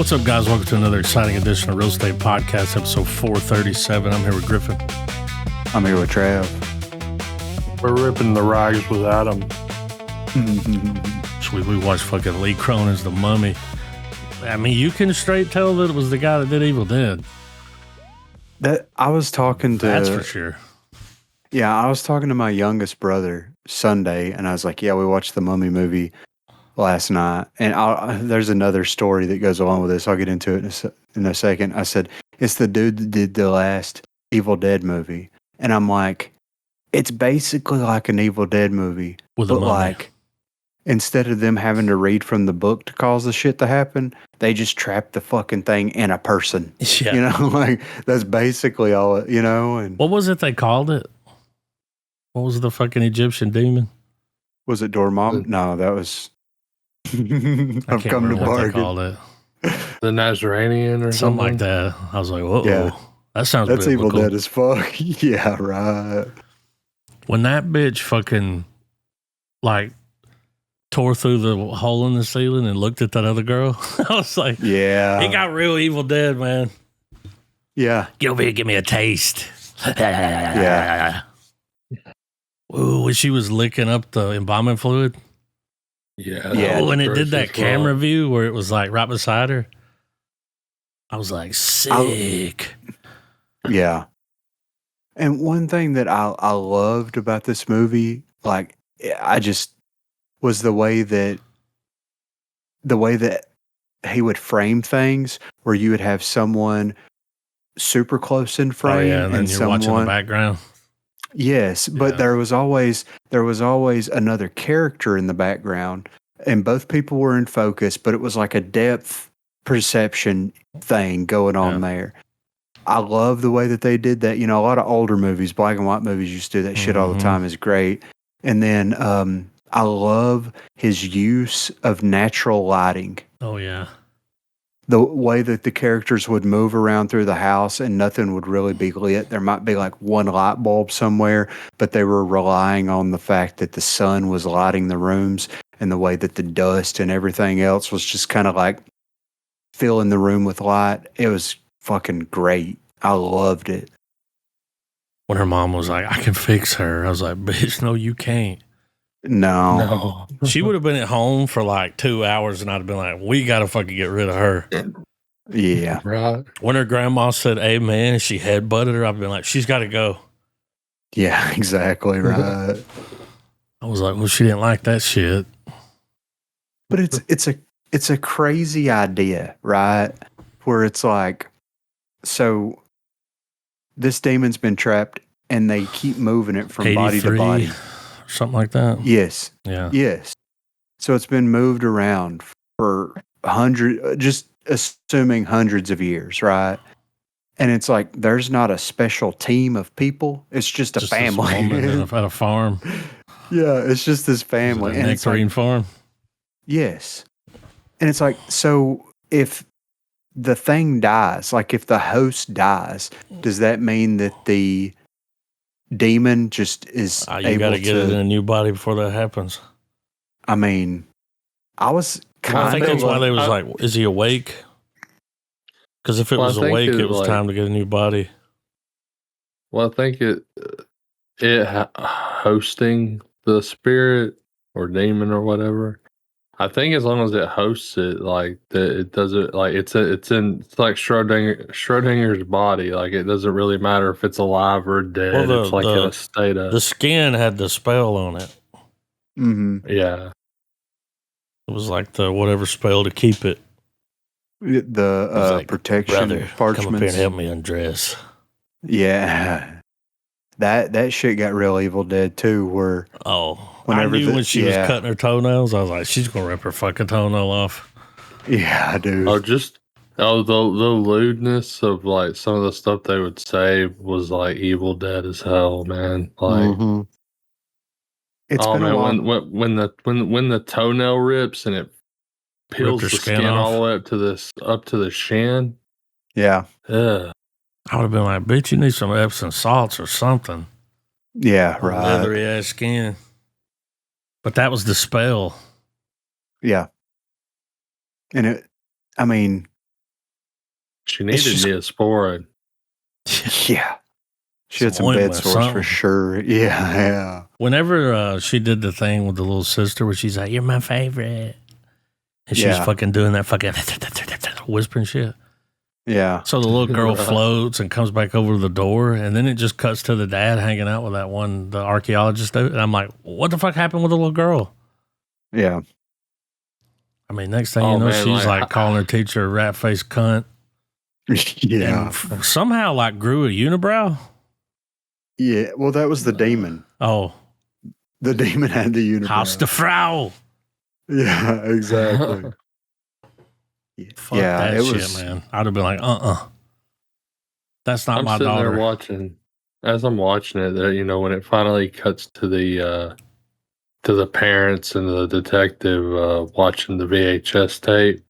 What's up, guys? Welcome to another exciting edition of Real Estate Podcast, episode 437. I'm here with Griffin. I'm here with Trav. We're ripping the rags with Adam. Sweet, we watched fucking Lee Cronin's The Mummy. I mean, you can straight tell that it was the guy that did Evil Dead. That I was talking to. That's for sure. Yeah, I was talking to my youngest brother Sunday, and I was like, "Yeah, we watched the Mummy movie last night." And there's another story that goes along with this. I'll get into it in a second. I said, "It's the dude that did the last Evil Dead movie," and I'm like, "It's basically like an Evil Dead movie, With but like." Instead of them having to read from the book to cause the shit to happen, they just trap the fucking thing in a person. Yeah. You know, like that's basically all it, you know. And what was it they called it? What was the fucking Egyptian demon? was it Dormammu? No, that was. I've come to bargain. Called it. The Nazarenian or something like that. I was like, whoa, Yeah. That sounds That's biblical. Evil Dead as fuck. Yeah, right. When that bitch fucking like tore through the hole in the ceiling and looked at that other girl, I was like, Yeah, it got real Evil Dead, man. yeah, Get over here, give me a taste. Yeah. Ooh, when she was licking up the embalming fluid. Yeah. Yeah. Oh, and it gross did that as well. camera view where it was like right beside her. I was like, sick. yeah. And one thing that I loved about this movie, like I just was the way that he would frame things, where you would have someone super close in frame, Oh, yeah, and then you're someone watching the background. Yes, but Yeah. there was always another character in the background, and both people were in focus, but it was like a depth perception thing going on there. I love the way that they did that. You know, a lot of older movies, black and white movies, used to do that shit all the time. Is great. And then I love his use of natural lighting. Oh, yeah. The way that the characters would move around through the house and nothing would really be lit. There might be like one light bulb somewhere, but they were relying on the fact that the sun was lighting the rooms, and the way that the dust and everything else was just kind of like filling the room with light. It was fucking great. I loved it. When her mom was like, I can fix her. I was like, bitch, no, you can't. No. She would have been at home for like 2 hours, and I'd have been like, we got to fucking get rid of her. Yeah. Right. When her grandma said amen and she headbutted her, I'd been like, she's got to go. Yeah, exactly right. I was like, well, she didn't like that shit. But it's a crazy idea, right? Where it's like, so this demon's been trapped and they keep moving it from body to 83, body. something like that. Yes. Yeah. Yes. So it's been moved around for just assuming hundreds of years, right? And it's like, there's not a special team of people. It's just a family. This woman at a farm. Yeah, it's just this family. And it's like, farm. yes. And it's like, so if the thing dies, like if the host dies, does that mean that the demon just is You able got to to get it in a new body before that happens. I mean, I was I think kind that's why of they was like, is he awake? Because if it was I think awake, it it was like- time to get a new body. Well, I think hosting the spirit or demon or whatever. I think as long as it hosts it, like that, it doesn't like it's like Schrodinger's body. Like it doesn't really matter if it's alive or dead. Well, it's like in a state of the skin had the spell on it. yeah. It was like the whatever spell to keep it. the Like, protection brother, come up here and parchments. help me undress. Yeah. That shit got real Evil Dead too, where Oh, Whenever I knew when she was yeah. cutting her toenails, I was like, she's gonna rip her fucking toenail off. yeah, dude. The lewdness of like some of the stuff they would say was like Evil Dead as hell, man. Like Mhm. It's been a while. when the toenail rips and it peels her the skin skin off. all the way up to the shin. Yeah. Ugh. I would have been like, bitch, you need some Epsom salts or something. Yeah, right. Leathery ass skin. But that was the spell. Yeah. And I mean, She needed just- Neosporin. Yeah. She had some ointment bed or sores for something. sure. Yeah. Whenever she did the thing with the little sister where she's like, "You're my favorite," and she's Yeah. fucking doing that fucking whispering shit. Yeah. So the little girl Right. floats and comes back over to the door, and then it just cuts to the dad hanging out with that one, the archaeologist dude. And I'm like, what the fuck happened with the little girl? Yeah. I mean, next thing Oh, you know, man, she's like- like calling her teacher a rat faced cunt. Yeah. And somehow like grew a unibrow. Yeah. Well, that was the demon. Oh, The demon had the unibrow. Haus der Frau. Yeah, exactly. Fuck yeah, that it shit, was. man. I'd have been like, that's not I'm my sitting daughter. there watching. As I'm watching it, you know, when it finally cuts to the parents and the detective watching the VHS tape,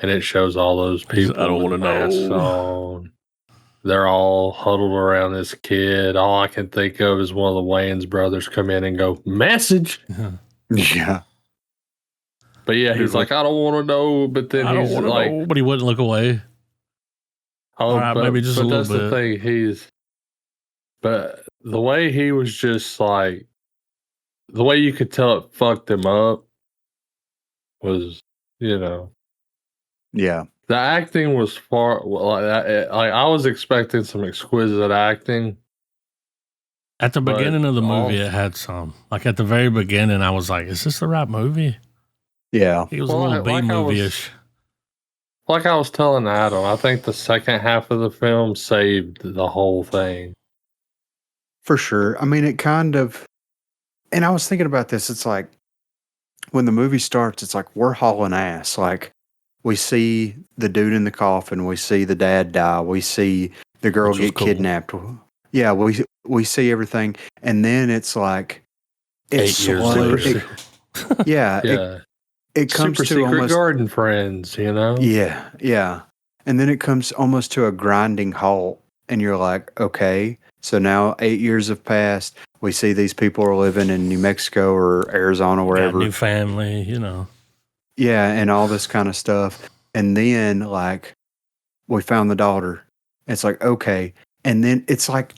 and it shows all those people. I don't with wanna masks know. on. They're all huddled around this kid. All I can think of is one of the Wayans brothers come in and go, "Message." Yeah. But yeah, he's Dude, like, "I don't want to know." But then I don't he's want to like, know, but he wouldn't look away. "Oh, All right, but, maybe just a but little that's the thing." But the way he was just like, the way you could tell it fucked him up was, you know, Yeah. the acting was far. Like I was expecting some exquisite acting. At the But beginning of the movie, all- it had some. Like at the very beginning, I was like, is this the right movie? Yeah. It was Well, a little like I B-movie-ish. Like I was telling Adam, I think the second half of the film saved the whole thing. For sure. I mean, it kind of. And I was thinking about this. It's like when the movie starts, it's like we're hauling ass. Like we see the dude in the coffin, we see the dad die, we see the girl Which was get cool. kidnapped. Yeah, we see everything, and then it's like 8 years later. Yeah, Yeah. it comes Super to secret almost garden friends, you know? yeah, and then it comes almost to a grinding halt, and you're like, okay, so now 8 years have passed. We see these people are living in New Mexico or Arizona, Got wherever. new family, you know. Yeah, and all this kind of stuff. And then, like, we found the daughter. It's like, okay. And then it's like,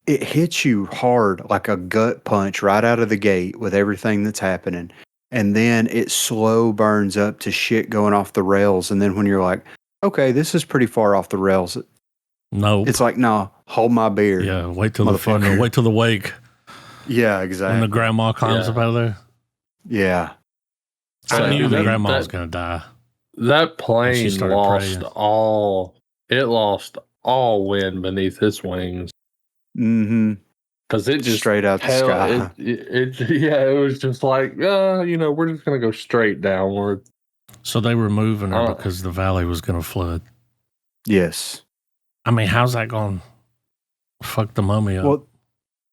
it hits you hard, like a gut punch right out of the gate with everything that's happening. And then it slow burns up to shit going off the rails. And then when you're like, okay, this is pretty far off the rails, Nope. it's like, no, hold my beer. Yeah, wait till the motherfucker. funeral. Wait till the wake. Yeah, exactly. When the grandma climbs Yeah. up out of there. Yeah. I So, knew I the mean, grandma that- was going to die. That When she plane started lost praying. all wind beneath its wings. Mm-hmm. Because it just Straight out the sky. it was just like, you know, we're just going to go straight downward. So they were moving her Oh. because the valley was going to flood. Yes. I mean, how's that going to fuck the mummy up?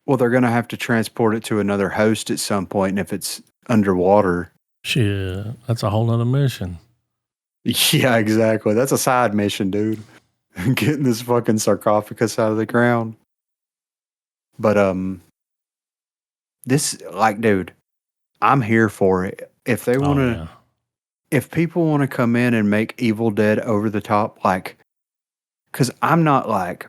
Well, they're going to have to transport it to another host at some point, and if it's underwater. Shit, that's a whole nother mission. Yeah, exactly. That's a side mission, dude. Getting this fucking sarcophagus out of the ground. But this, like, dude, I'm here for it. If they want to, yeah. if people want to come in and make Evil Dead over the top, like, because I'm not like,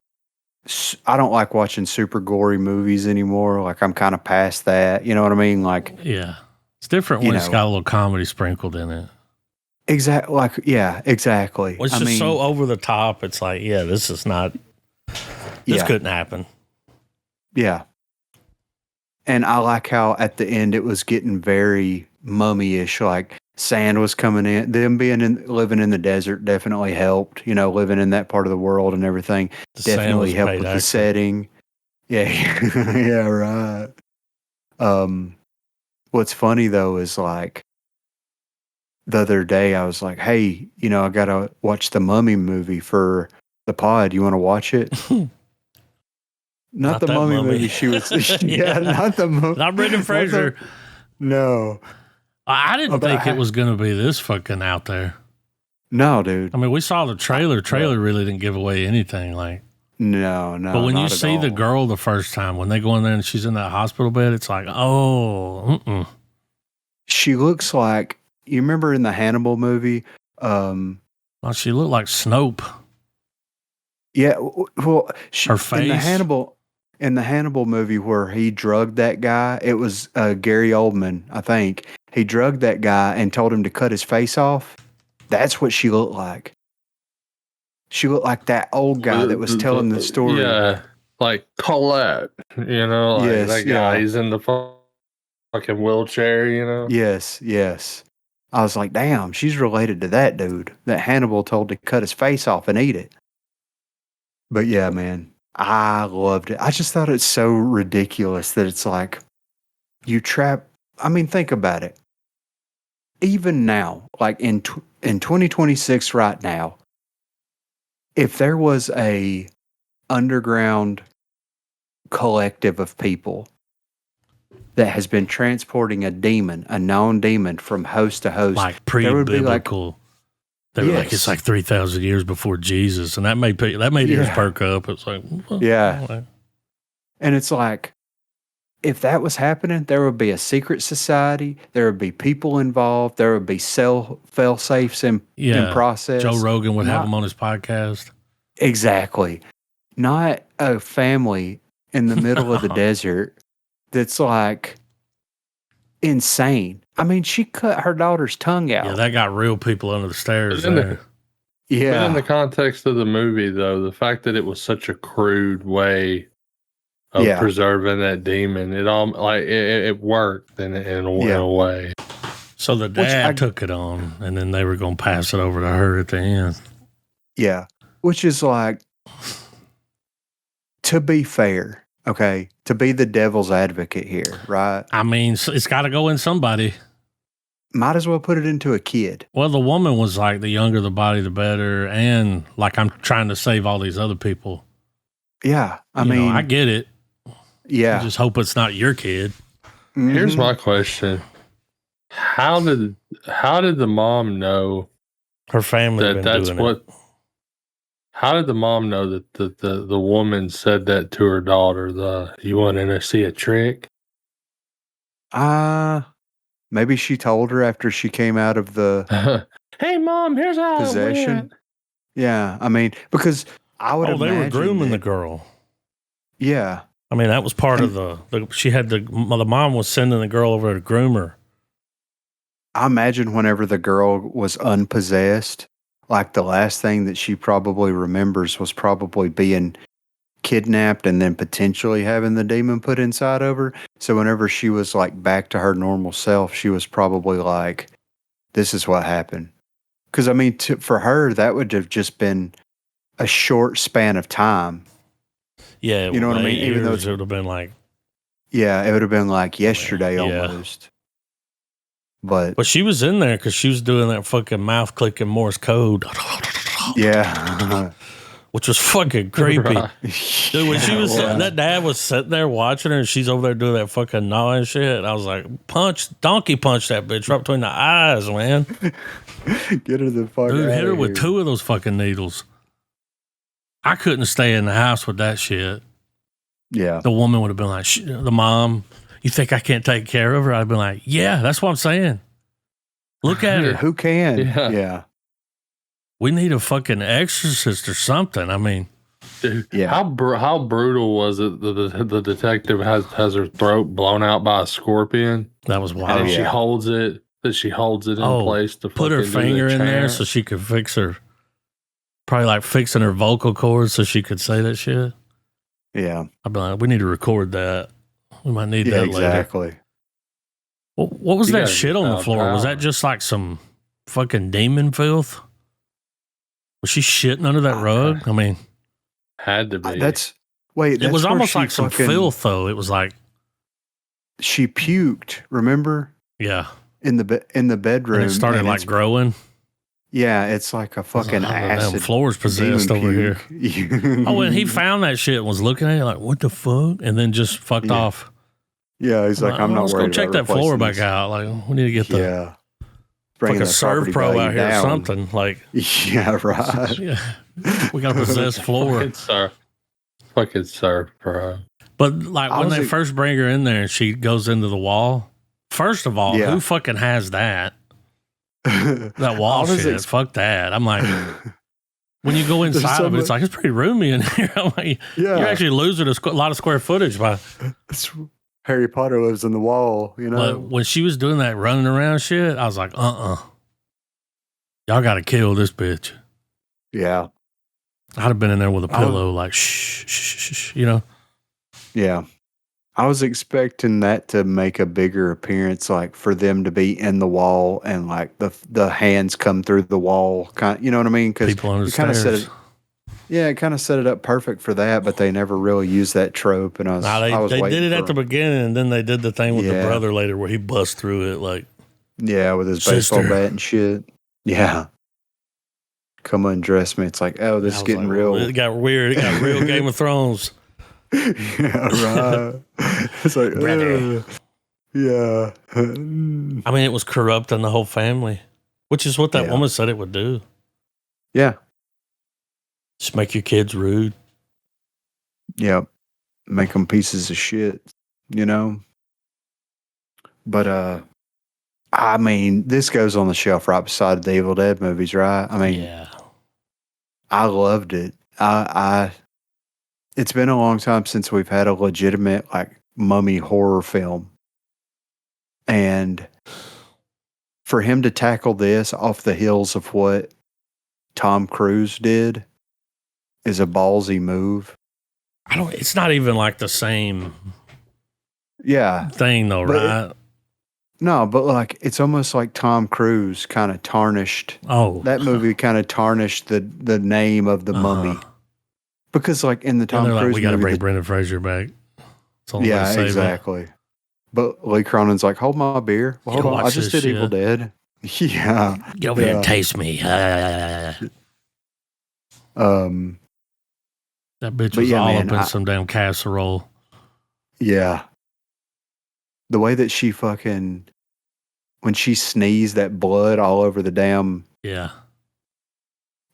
I don't like watching super gory movies anymore. Like, I'm kind of past that. You know what I mean? Like, Yeah. It's different You when it's know. got a little comedy sprinkled in it. exactly. Like, yeah, exactly. Well, it's I just mean, so over the top. It's like, yeah, this is not, this yeah. couldn't happen. Yeah. And I like how at the end it was getting very mummy-ish, like sand was coming in. Them living in the desert definitely helped, you know, living in that part of the world and everything The sand definitely was helped paid with the extra. setting. Yeah. Yeah, right. What's funny though is like the other day I was like, hey, you know, I got to watch the Mummy movie for the pod. You want to watch it? Not the that Mummy Mummy. movie. She was, Yeah. not the Mummy. Not Brendan Fraser. No. I didn't About think it how- was going to be this fucking out there. No, dude. I mean, we saw the trailer. Trailer really didn't give away anything. Like, No. but when you not at see the all. girl the first time, when they go in there and she's in that hospital bed, it's like, oh, She looks like, you remember in the Hannibal movie, Oh, she looked like Snope. Yeah, well, Her face. In the Hannibal movie where he drugged that guy, it was Gary Oldman, I think. He drugged that guy and told him to cut his face off. That's what she looked like. She looked like that old guy that was telling the story. Yeah, like Colette, like Yes, that guy. yeah. He's in the fucking wheelchair, Yes. I was like, damn, she's related to that dude that Hannibal told to cut his face off and eat it. But yeah, man, I loved it. I just thought it's so ridiculous that it's like you trap. I mean, think about it. Even now, like in 2026 right now, if there was a underground collective of people that has been transporting a known demon from host to host, like pre-biblical. They were like, Yes. it's like 3,000 years before Jesus, and that made ears perk up. It's like, well, yeah, and it's like, if that was happening, there would be a secret society. There would be people involved. There would be fail safes in process. Joe Rogan would have them on his podcast. Exactly, not a family in the middle of the desert that's like insane. I mean, she cut her daughter's tongue out. Yeah, that got real people under the stairs there. But in the context of the movie, though, the fact that it was such a crude way of preserving that demon, it all like it worked in a way. So the dad took it on, and then they were going to pass it over to her at the end. Yeah, which is like, to be fair, okay, to be the devil's advocate here, right? I mean, it's got to go in somebody. Might as well put it into a kid. Well, the woman was like, the younger the body, the better. And like, I'm trying to save all these other people. Yeah. I mean, I get it. Yeah. I just hope it's not your kid. Mm-hmm. Here's my question. How did the mom know her family that that's what? How did the mom know that the woman said that to her daughter? You want to see a trick? Maybe she told her after she came out of the hey, Mom, here's how possession. It went. Yeah, I mean, because I would imagine they were grooming the girl. Yeah. I mean, that was part of she had the mom was sending the girl over to groom her. I imagine whenever the girl was unpossessed, like the last thing that she probably remembers was probably being kidnapped and then potentially having the demon put inside of her. So whenever she was like back to her normal self, she was probably like, this is what happened. Because I mean, for her, that would have just been a short span of time. Yeah. You know what I mean? Even though it would have been like. Yeah, it would have been like yesterday almost. But she was in there because she was doing that fucking mouth clicking Morse code. Yeah. Which was fucking creepy. Right. Dude, when she was that dad was sitting there watching her and she's over there doing that fucking gnawing shit. And I was like, donkey punch that bitch right between the eyes, man. Get her the fuck Dude, out hit her of with here. 2 of those fucking needles. I couldn't stay in the house with that shit. Yeah. The woman would have been like, the mom, you think I can't take care of her? I'd been like, yeah, that's what I'm saying. Look at her. Who can? Yeah. We need a fucking exorcist or something. I mean, dude, how brutal was it? The detective has her throat blown out by a scorpion. That was wild. And she holds it. That she holds it in place to put her finger in there so she could fix her. Probably like fixing her vocal cords so she could say that shit. Yeah. I'd be like, we need to record that. We might need that later. Exactly. What was that shit on the floor? Was that just like some fucking demon filth? Was she shitting under that rug? I mean, had to be. It was almost like some filth, though. It was like she puked. Remember? Yeah. In the bedroom, and it started like growing. Yeah, it's like a fucking acid. Damn, floor's possessed over here. And he found that shit and was looking at it like, what the fuck? And then just fucked off. Yeah, he's like, I'm not worried. Let's go check that floor back out. Like, we need to get the like a Serve Pro out here or something. Like, yeah, right. Yeah, we got a possessed floor. Fucking Serve Pro. But like when they first bring her in there and she goes into the wall. First of all, who fucking has that? That wall shit. Fuck that. I'm like, when you go inside of it, it's like, it's pretty roomy in here. I'm like, you're actually losing a lot of square footage by. Harry Potter lives in the wall, you know. But when she was doing that running around shit, I was like, y'all got to kill this bitch. Yeah. I'd have been in there with a pillow, like, shh, you know? Yeah. I was expecting that to make a bigger appearance, like for them to be in the wall and like the hands come through the wall, kind. You know what I mean? Because people on the stairs. It kind of set it up perfect for that, but they never really used that trope. And they did it at the beginning, and then they did the thing with the brother later where he busts through it, like, with his baseball bat and shit. Yeah. Come undress me. It's like, oh, this is getting real. It got weird. It got real Game of Thrones. Yeah, right. It's like, yeah. I mean, it was corrupting the whole family, which is what that woman said it would do. Yeah. Just make your kids rude. Yeah. Make them pieces of shit, you know? But, I mean, this goes on the shelf right beside the Evil Dead movies, right? I mean, I loved it. It's been a long time since we've had a legitimate like mummy horror film. And for him to tackle this off the heels of what Tom Cruise did is a ballsy move. It's not even like the same thing though, right? No, but like it's almost like Tom Cruise kind of tarnished. That movie kind of tarnished the name of the mummy. Because like in the Tom Cruise movie, we got to bring Brendan Fraser back. Exactly. But Lee Cronin's like, hold my beer. Well, hold on, I just did Evil Dead. Yeah. Get over here and taste me. That bitch was all up in some damn casserole. Yeah. The way that she when she sneezed, that blood all over the damn. Yeah.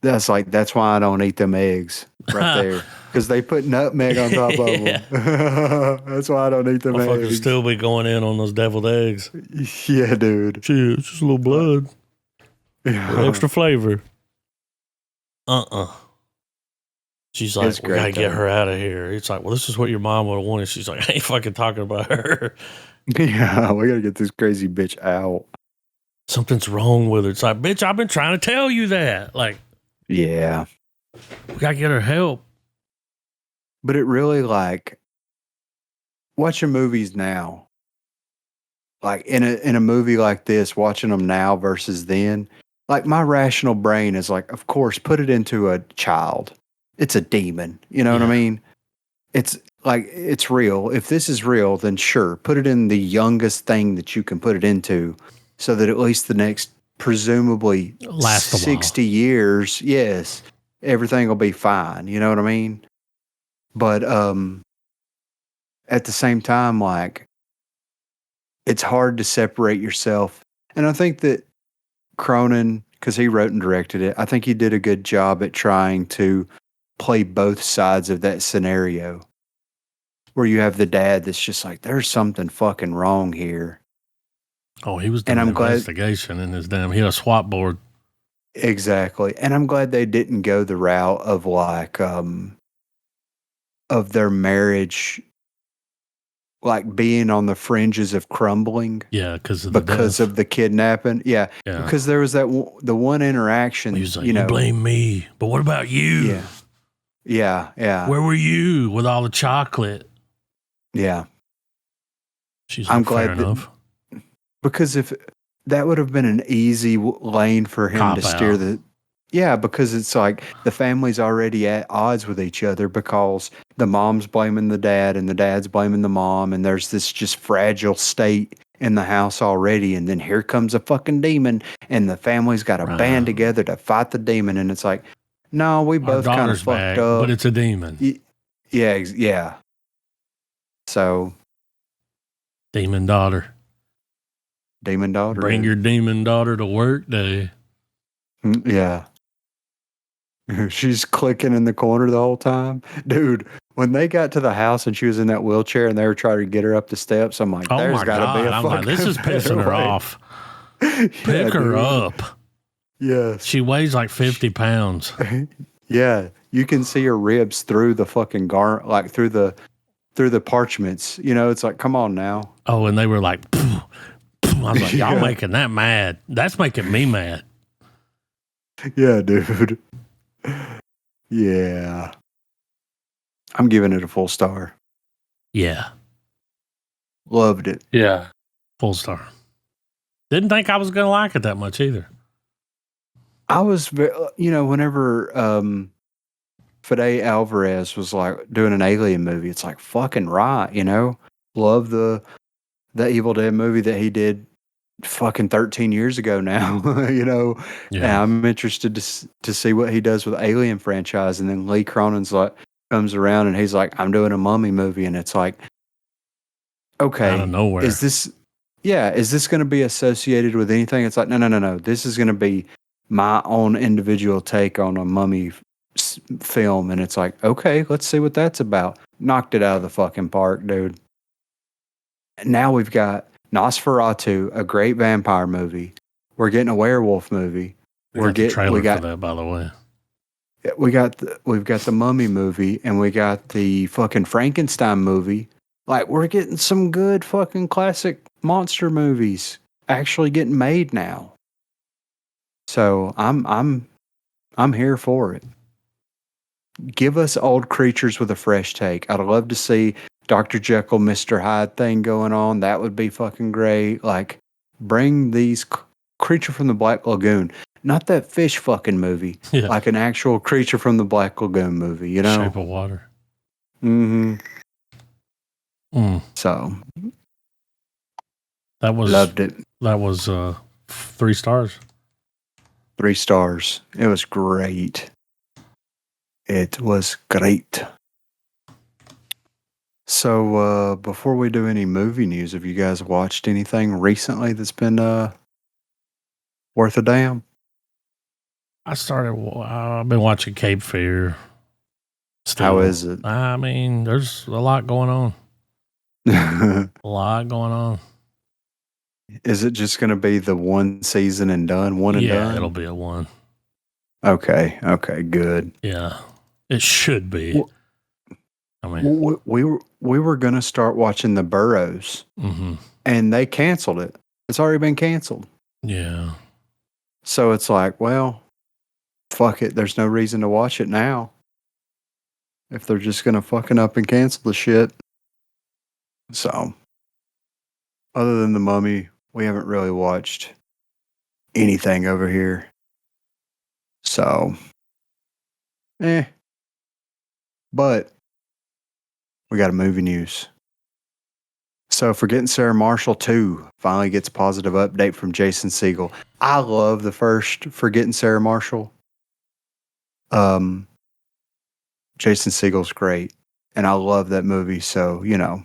That's why I don't eat them eggs right there. Because they put nutmeg on top of them. That's why I don't eat them eggs. Still be going in on those deviled eggs. Yeah, dude. Shit, it's just a little blood. Yeah. Extra flavor. She's like, we gotta get her out of here. It's like, well, this is what your mom would have wanted. She's like, I ain't fucking talking about her. Yeah, we gotta get this crazy bitch out. Something's wrong with her. It's like, bitch, I've been trying to tell you that. Like, yeah, we gotta get her help. But it really watching movies now, like in a movie like this, watching them now versus then, like my rational brain is like, of course, put it into a child. It's a demon. You know what I mean? It's like, it's real. If this is real, then sure, put it in the youngest thing that you can put it into so that at least the next, presumably, last 60 years, everything will be fine. You know what I mean? But at the same time, like, it's hard to separate yourself. And I think that Cronin, because he wrote and directed it, I think he did a good job at trying to play both sides of that scenario. Where you have the dad that's just like, there's something fucking wrong here. Oh, he was doing an investigation in his damn, he had a SWAT board. Exactly. And I'm glad they didn't go the route of like, of their marriage, like being on the fringes of crumbling. Yeah, because of the kidnapping. Yeah, because there was the one interaction. He was like, you blame me, but what about you? Yeah. Where were you with all the chocolate? Yeah. She's like, I'm glad fair enough. Because if that would have been an easy lane for him to steer the. Yeah, because it's like the family's already at odds with each other because the mom's blaming the dad and the dad's blaming the mom, and there's this just fragile state in the house already. And then here comes a fucking demon, and the family's got to band together to fight the demon. And it's like, no, we both kind of fucked up. But it's a demon. Yeah. So. Demon daughter. Bring your demon daughter to work day. Yeah. She's clicking in the corner the whole time. Dude, when they got to the house and she was in that wheelchair and they were trying to get her up the steps, I'm like, there's got to be a fucking this is pissing her off. Pick her up. Yes. She weighs like 50 pounds. Yeah. You can see her ribs through the fucking like through the parchments. You know, it's like, come on now. Oh, and they were like, poof, poof. I was like, y'all Yeah. making that mad. That's making me mad. Yeah, dude. Yeah. I'm giving it a full star. Yeah. Loved it. Yeah. Full star. Didn't think I was going to like it that much either. I was, whenever Fede Alvarez was like doing an alien movie, it's like fucking right, you know? Love the Evil Dead movie that he did fucking 13 years ago now, you know? And Yeah. I'm interested to see what he does with Alien franchise. And then Lee Cronin's like, comes around and he's like, I'm doing a mummy movie. And it's like, okay, Out of nowhere. is this going to be associated with anything? It's like, no. This is going to be my own individual take on a mummy film. And it's like, okay, let's see what that's about. Knocked it out of the fucking park, dude. Now we've got Nosferatu, a great vampire movie. We're getting a werewolf movie. We got the trailer for that, by the way. We've got the Mummy movie, and we got the fucking Frankenstein movie. Like, we're getting some good fucking classic monster movies actually getting made now. So I'm here for it. Give us old creatures with a fresh take. I'd love to see Dr. Jekyll, Mr. Hyde thing going on. That would be fucking great. Like, bring these Creature from the Black Lagoon. Not that fish fucking movie. Yeah. Like an actual Creature from the Black Lagoon movie, you know? Shape of Water. Mm-hmm. So. Loved it. That was 3 stars. 3 stars. It was great. It was great. So, before we do any movie news, have you guys watched anything recently that's been worth a damn? I've been watching Cape Fear. Still. How is it? I mean, there's a lot going on. A lot going on. Is it just going to be the one season and done? One and done? Yeah, it'll be a one. Okay, good. Yeah, it should be. Well, I mean, we were going to start watching The Burrows, and they canceled it. It's already been canceled. Yeah. So it's like, well, fuck it. There's no reason to watch it now. If they're just going to fucking up and cancel the shit. So, other than The Mummy, we haven't really watched anything over here. So, But we got a movie news. So, Forgetting Sarah Marshall 2 finally gets a positive update from Jason Segel. I love the first Forgetting Sarah Marshall. Jason Segel's great, and I love that movie. So, you know,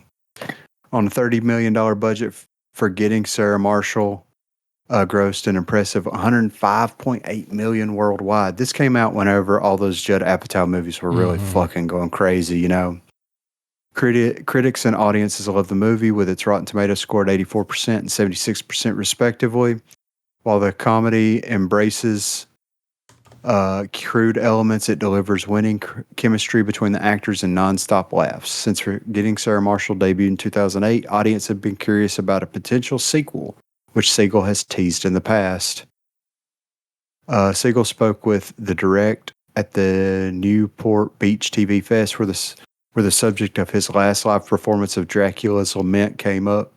on a $30 million budget, Forgetting Sarah Marshall grossed an impressive $105.8 million worldwide. This came out whenever all those Judd Apatow movies were really fucking going crazy, you know. Critics and audiences love the movie, with its Rotten Tomatoes scored 84% and 76% respectively. While the comedy embraces crude elements, it delivers winning chemistry between the actors and nonstop laughs. Since Forgetting Sarah Marshall debuted in 2008, audiences have been curious about a potential sequel, which Segel has teased in the past. Segel spoke with the direct at the Newport Beach TV Fest, where the subject of his last live performance of Dracula's Lament came up.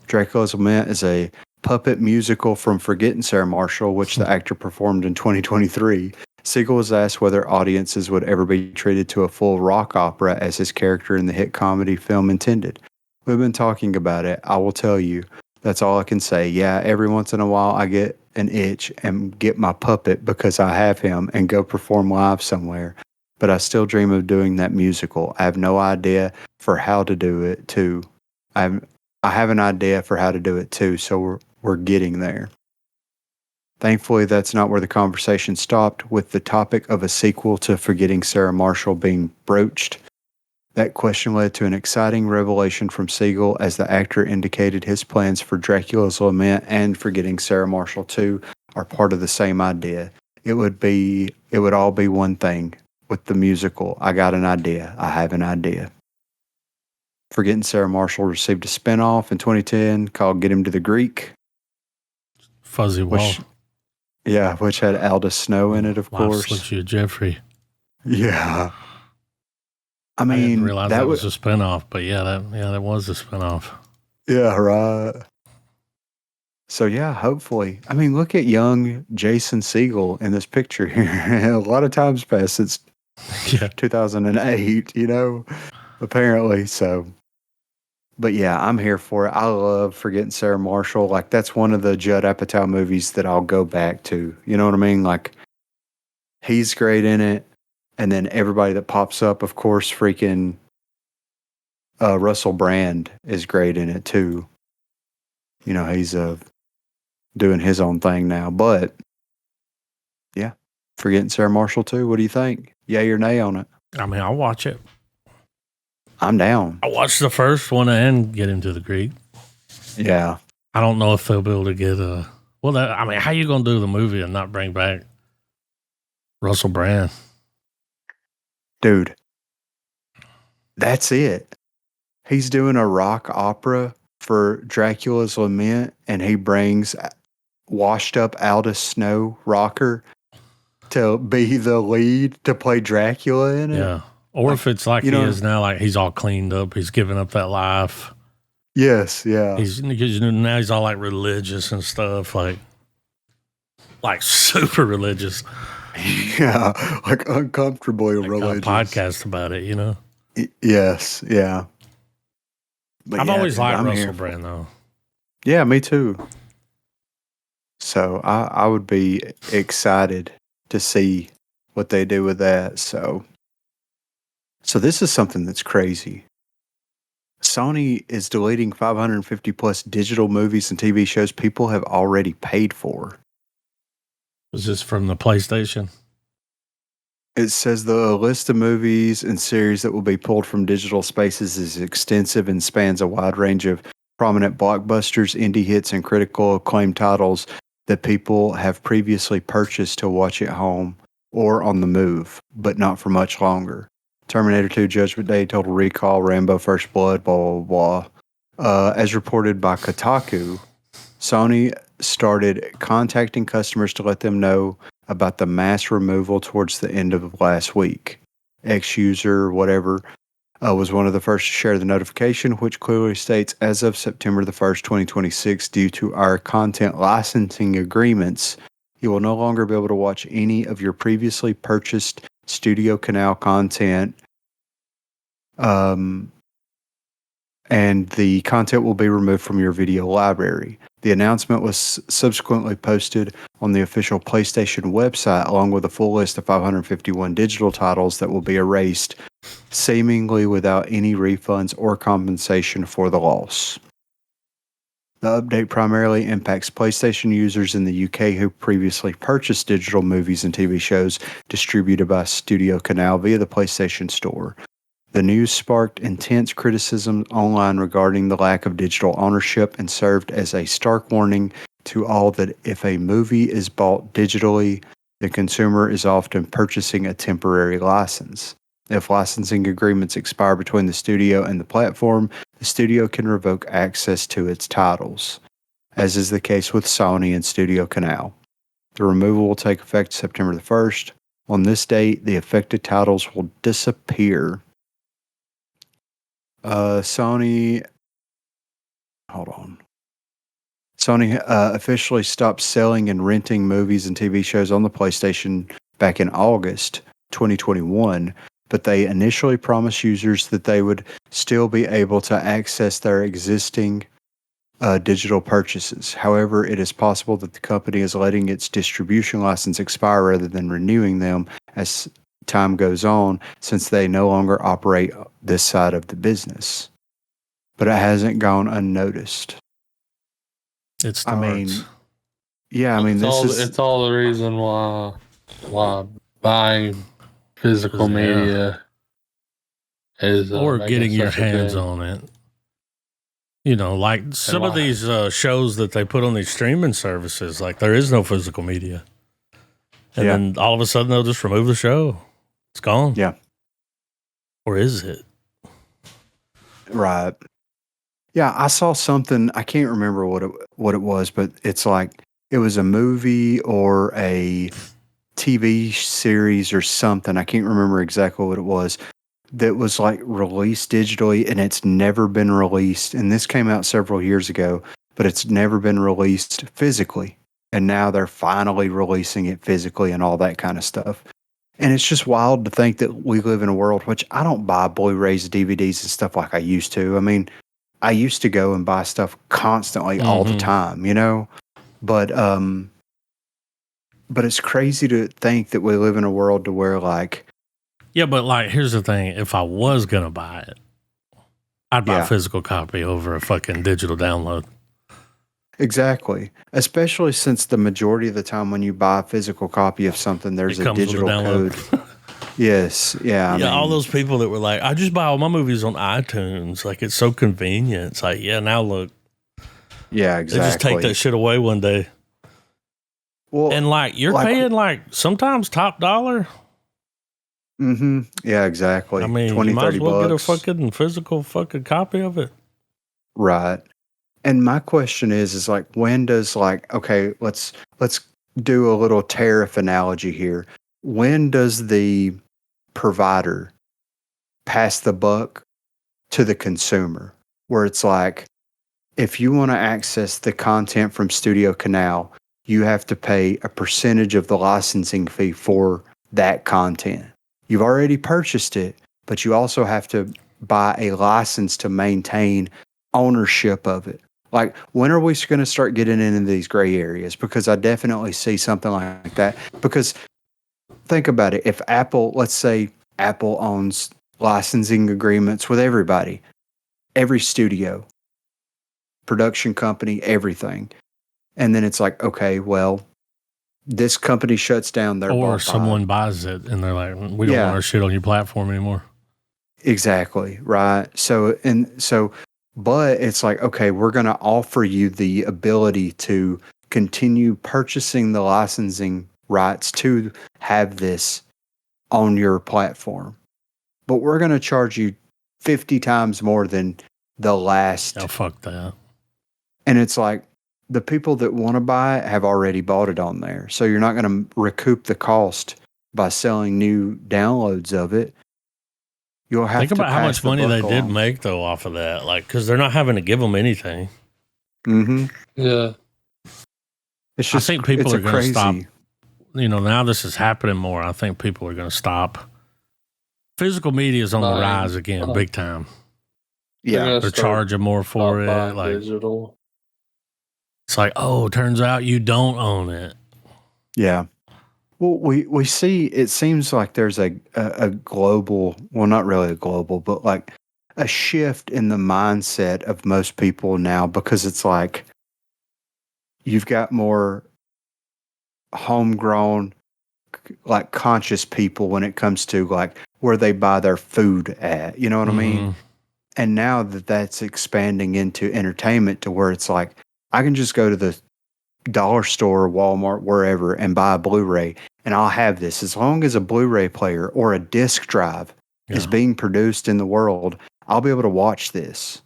Dracula's Lament is a puppet musical from Forgetting Sarah Marshall, which the actor performed in 2023. Segel was asked whether audiences would ever be treated to a full rock opera as his character in the hit comedy film intended. We've been talking about it. I will tell you. That's all I can say. Yeah, every once in a while I get an itch and get my puppet because I have him and go perform live somewhere. But I still dream of doing that musical. I have no idea for how to do it too. I have an idea for how to do it too, so we're getting there. Thankfully, that's not where the conversation stopped, with the topic of a sequel to Forgetting Sarah Marshall being broached. That question led to an exciting revelation from Siegel as the actor indicated his plans for Dracula's Lament and Forgetting Sarah Marshall 2 are part of the same idea. It would all be one thing with the musical. I got an idea. I have an idea. Forgetting Sarah Marshall received a spinoff in 2010 called Get Him to the Greek. Fuzzy Wall. Which had Aldous Snow in it, of course. Lucia Jeffrey. Yeah. I didn't realize that was a spinoff, but that was a spinoff. Yeah, right. So yeah, hopefully. I mean, look at young Jason Segel in this picture here. A lot of times passed since 2008, apparently. So, but yeah, I'm here for it. I love Forgetting Sarah Marshall. Like, that's one of the Judd Apatow movies that I'll go back to. You know what I mean? Like, he's great in it. And then everybody that pops up, of course, freaking Russell Brand is great in it too. He's doing his own thing now. But yeah, Forgetting Sarah Marshall too. What do you think? Yay or nay on it? I mean, I'll watch it. I'm down. I watched the first one and Get Him to the Greek. Yeah. I don't know if they'll be able to get how you going to do the movie and not bring back Russell Brand? Dude, that's it. He's doing a rock opera for Dracula's Lament, and he brings washed up Aldous Snow rocker to be the lead to play Dracula in it. Yeah. Or if it's like he is now, like he's all cleaned up, he's giving up that life. Yes, yeah. Now he's all like religious and stuff, like super religious. Yeah, like uncomfortably religious. A podcast about it, Yes, yeah. But I've always liked Russell Brand, though. Yeah, me too. So I would be excited to see what they do with that. So this is something that's crazy. Sony is deleting 550 plus digital movies and TV shows people have already paid for. Is this from the PlayStation? It says the list of movies and series that will be pulled from digital spaces is extensive and spans a wide range of prominent blockbusters, indie hits, and critical acclaim titles that people have previously purchased to watch at home or on the move, but not for much longer. Terminator 2, Judgment Day, Total Recall, Rambo, First Blood, blah, blah, blah. As reported by Kotaku, Sony started contacting customers to let them know about the mass removal towards the end of last week. X-User, whatever, was one of the first to share the notification, which clearly states, as of September the 1st, 2026, due to our content licensing agreements, you will no longer be able to watch any of your previously purchased Studio Canal content, and the content will be removed from your video library. The announcement was subsequently posted on the official PlayStation website, along with a full list of 551 digital titles that will be erased, seemingly without any refunds or compensation for the loss. The update primarily impacts PlayStation users in the UK who previously purchased digital movies and TV shows distributed by Studio Canal via the PlayStation Store. The news sparked intense criticism online regarding the lack of digital ownership and served as a stark warning to all that if a movie is bought digitally, the consumer is often purchasing a temporary license. If licensing agreements expire between the studio and the platform, the studio can revoke access to its titles, as is the case with Sony and Studio Canal. The removal will take effect September the 1st. On this date, the affected titles will disappear. Sony officially stopped selling and renting movies and TV shows on the PlayStation back in August 2021, but they initially promised users that they would still be able to access their existing digital purchases. However, it is possible that the company is letting its distribution license expire rather than renewing them as time goes on, since they no longer operate this side of the business. But it hasn't gone unnoticed. It starts. It's all the reason why buying physical media or making getting your such a hands thing. on it. You know, like some of why? these shows that they put on these streaming services, like there is no physical media. And then all of a sudden they'll just remove the show. It's gone. Yeah. Or is it? Right. Yeah, I saw something. I can't remember what it was, but it's like it was a movie or a TV series or something. I can't remember exactly what it was that was like released digitally and it's never been released. And this came out several years ago, but it's never been released physically. And now they're finally releasing it physically and all that kind of stuff. And it's just wild to think that we live in a world, which I don't buy Blu-rays, DVDs, and stuff like I used to. I mean, I used to go and buy stuff constantly all the time, you know? But it's crazy to think that we live in a world to where like, yeah, but like, here's the thing. If I was going to buy it, I'd buy a physical copy over a fucking digital download. Exactly. Especially since the majority of the time when you buy a physical copy of something, there's a digital code. Yes. Yeah. I mean, all those people that were like, I just buy all my movies on iTunes. Like, it's so convenient. It's like, yeah, now look. Yeah, exactly. They just take that shit away one day. Well, and like, you're paying like sometimes top dollar. Mm-hmm. Yeah, exactly. I mean, 20, you might as well get a fucking physical fucking copy of it. Right. And my question is like, when does like, okay, let's do a little tariff analogy here. When does the provider pass the buck to the consumer? Where it's like, if you want to access the content from Studio Canal, you have to pay a percentage of the licensing fee for that content. You've already purchased it, but you also have to buy a license to maintain ownership of it. Like, when are we going to start getting into these gray areas? Because I definitely see something like that. Because think about it. If Apple, let's say Apple owns licensing agreements with everybody, every studio, production company, everything. And then it's like, okay, well, this company shuts down their or someone buys it and they're like, we don't want our shit on your platform anymore. Exactly. Right. But it's like, okay, we're going to offer you the ability to continue purchasing the licensing rights to have this on your platform. But we're going to charge you 50 times more than the last. Oh, fuck that. And it's like, the people that want to buy it have already bought it on there. So you're not going to recoup the cost by selling new downloads of it. You'll have think about how much money they did along. make though off of that, like because they're not having to give them anything. Mm-hmm. Yeah, it's just. I think people are going to stop. You know, now this is happening more. I think people are going to stop. Physical media is on the rise again, big time. Yeah, they're charging more for it. Like digital. It's like, oh, turns out you don't own it. Yeah. Well, we see, it seems like there's a global, well, not really a global, but like a shift in the mindset of most people now, because it's like you've got more homegrown, like conscious people when it comes to like where they buy their food at, you know what I mean? And now that's expanding into entertainment to where it's like, I can just go to the dollar store, Walmart, wherever, and buy a Blu-ray, and I'll have this. As long as a Blu-ray player or a disc drive is being produced in the world, I'll be able to watch this.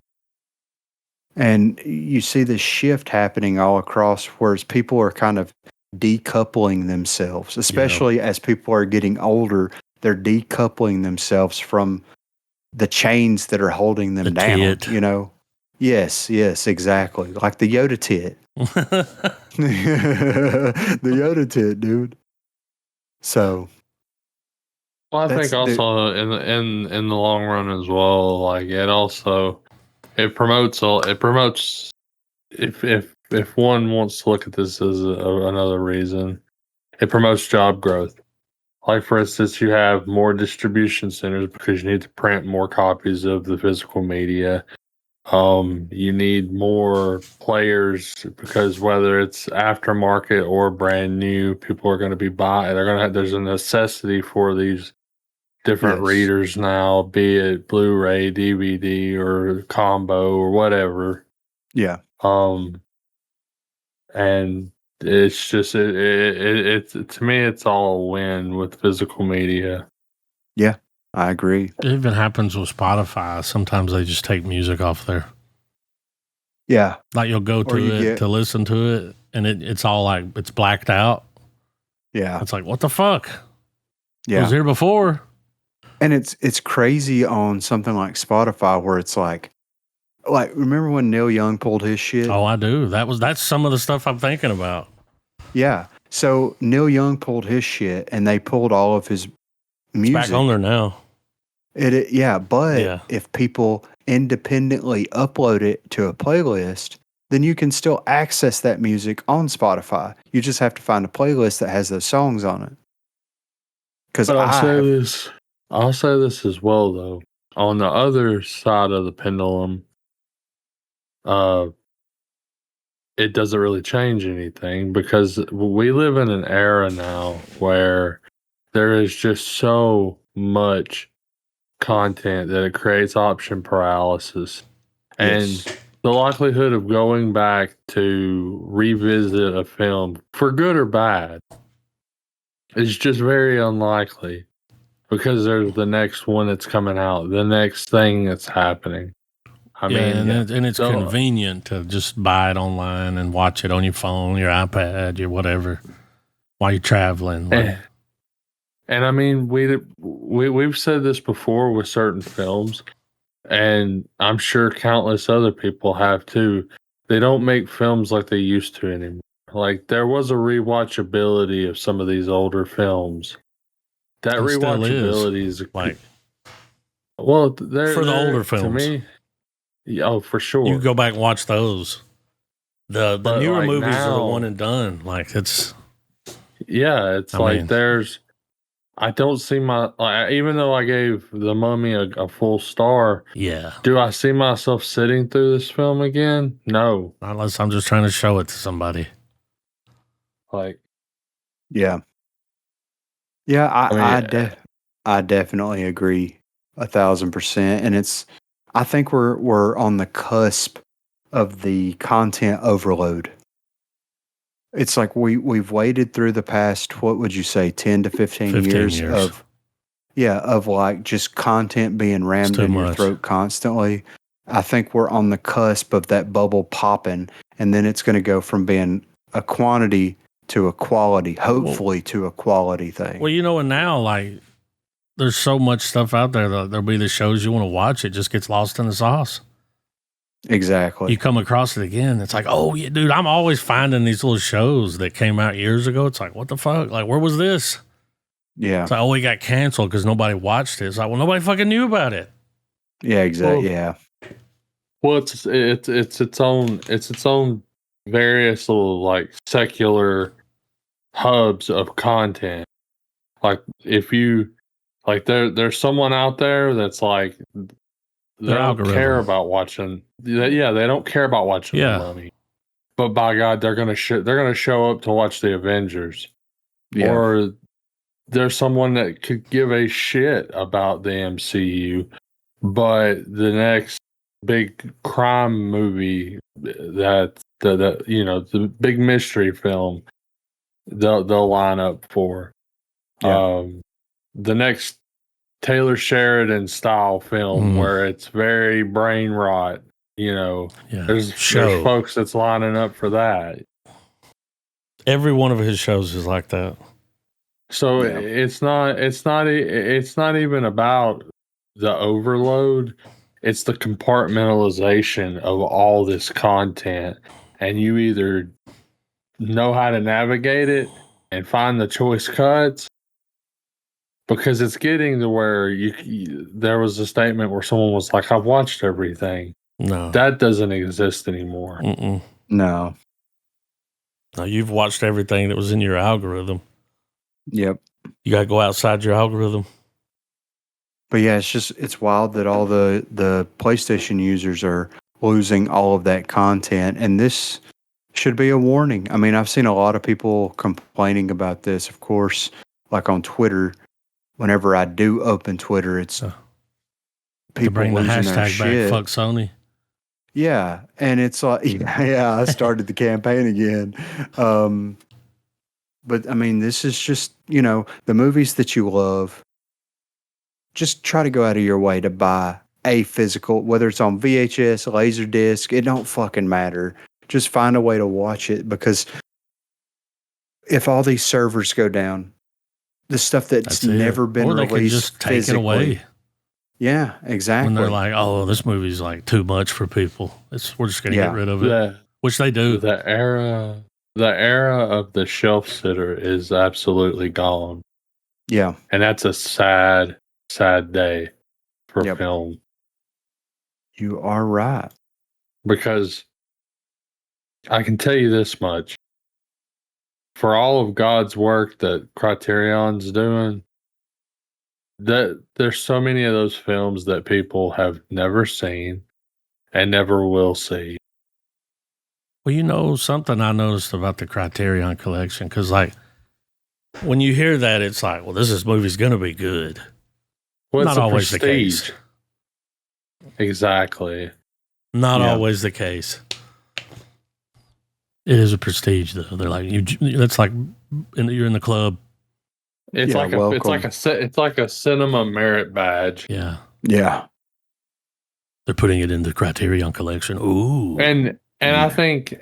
And you see this shift happening all across, whereas people are kind of decoupling themselves, especially as people are getting older. They're decoupling themselves from the chains that are holding them down. Tit. You know? Yes, exactly. Like the Yoda tit. The Yoda tit, dude. So, well, I think also in the long run as well, like it promotes if one wants to look at this as another reason, it promotes job growth. Like, for instance, you have more distribution centers because you need to print more copies of the physical media. You need more players because whether it's aftermarket or brand new, people are going to be buying. There's a necessity for these different Yes. readers now, be it Blu-ray, DVD, or combo or whatever. Yeah. And it's just it's to me, it's all a win with physical media. Yeah, I agree. It even happens with Spotify. Sometimes they just take music off there. Yeah. Like you'll go to it to listen to it, and it's all like it's blacked out. Yeah. It's like, what the fuck? Yeah. It was here before. And it's crazy on something like Spotify where it's like remember when Neil Young pulled his shit? Oh, I do. That's some of the stuff I'm thinking about. Yeah. So Neil Young pulled his shit and they pulled all of his music. It's back on there now. But if people independently upload it to a playlist, then you can still access that music on Spotify. You just have to find a playlist that has those songs on it. But I'll say this as well, though. On the other side of the pendulum, it doesn't really change anything because we live in an era now where there is just so much content that it creates option paralysis. Yes. And the likelihood of going back to revisit a film, for good or bad, is just very unlikely because there's the next one that's coming out, the next thing that's happening. And it's convenient to just buy it online and watch it on your phone, your iPad, your whatever, while you're traveling. And I mean, we've said this before with certain films, and I'm sure countless other people have too. They don't make films like they used to anymore. Like there was a rewatchability of some of these older films. That rewatchability is like, well, for the older films. To me, oh, for sure. You go back and watch those. The newer movies are the one and done. Like it's I don't see even though I gave The Mummy a full star. Yeah. Do I see myself sitting through this film again? No. Unless I'm just trying to show it to somebody. Yeah. I definitely agree 1,000%. And I think we're on the cusp of the content overload. It's like we've waited through the past, what would you say, 10 to 15 years of like just content being rammed in your throat constantly. I think we're on the cusp of that bubble popping, and then it's going to go from being a quantity to a quality, hopefully to a quality thing. Well, and now like there's so much stuff out there that there'll be the shows you want to watch. It just gets lost in the sauce. Exactly. You come across it again. It's like, oh yeah, dude, I'm always finding these little shows that came out years ago. It's like, what the fuck? Like, where was this? Yeah. It's like, oh, we got canceled because nobody watched it. It's like, well, nobody fucking knew about it. Yeah, exactly. Well, it's its own various little like secular hubs of content. Like if you like there's someone out there that's like they don't care about watching. They don't care about watching The Mummy. But by God, they're gonna show up to watch the Avengers. Yeah. Or there's someone that could give a shit about the MCU, but the next big crime movie the big mystery film they'll line up for. The next Taylor Sheridan style film where it's very brain rot, there's folks that's lining up for that. Every one of his shows is like that. So it's not even about the overload. It's the compartmentalization of all this content, and you either know how to navigate it and find the choice cuts, because it's getting to where there was a statement where someone was like, I've watched everything. No. That doesn't exist anymore. No. No, you've watched everything that was in your algorithm. Yep. You got to go outside your algorithm. But yeah, it's wild that all the PlayStation users are losing all of that content. And this should be a warning. I mean, I've seen a lot of people complaining about this, of course, like on Twitter, whenever I do open Twitter, it's to people bring the losing their hashtag back. shit. Fuck Sony. Yeah, and it's like, yeah, I started the campaign again. But I mean, this is just, the movies that you love. Just try to go out of your way to buy a physical, whether it's on VHS, Laserdisc, it don't fucking matter. Just find a way to watch it, because if all these servers go down, the stuff that's never been or they released can just take it away. Yeah, exactly. When they're like, "Oh, this movie's like too much for people. We're just gonna get rid of it," which they do. The era of the shelf sitter is absolutely gone. Yeah, and that's a sad day for film. You are right, because I can tell you this much: for all of God's work that Criterion's doing, that there's so many of those films that people have never seen and never will see. Well, something I noticed about the Criterion collection, because like when you hear that, it's like, well, this movie's going to be good. Well, not always prestige. The case. Exactly. Not always the case. It is a prestige, though. They're like that's like you're in the club. It's like a cinema merit badge. Yeah. Yeah. They're putting it in the Criterion collection. Ooh. And I think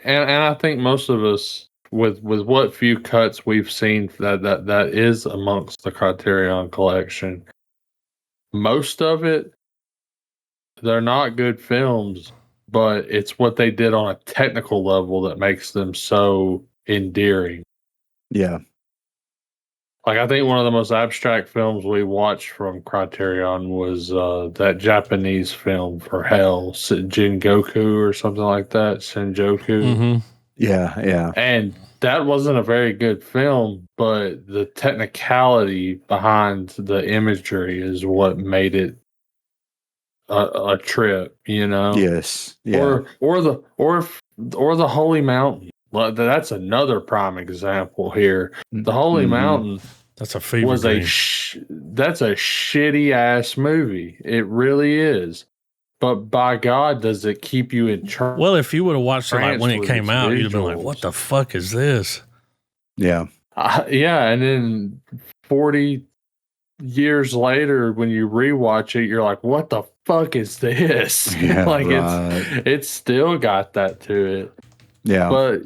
most of us, with what few cuts we've seen that is amongst the Criterion collection, most of it, they're not good films, but it's what they did on a technical level that makes them so endearing. Yeah. Like, I think one of the most abstract films we watched from Criterion was that Japanese film for Hell, Jingoku or something like that, Senjoku. Mm-hmm. Yeah. And that wasn't a very good film, but the technicality behind the imagery is what made it a trip, Yes. Yeah. Or the Holy Mountain. That's another prime example here. The Holy Mountain. That's a fever dream. That's a shitty ass movie. It really is. But by God, does it keep you in trance? Well, if you would have watched it like when it came out, you'd have been like, "What the fuck is this?" Yeah. And then 40 years later, when you rewatch it, you're like, "What the fuck is this?" Yeah, like right. it's still got that to it. Yeah. But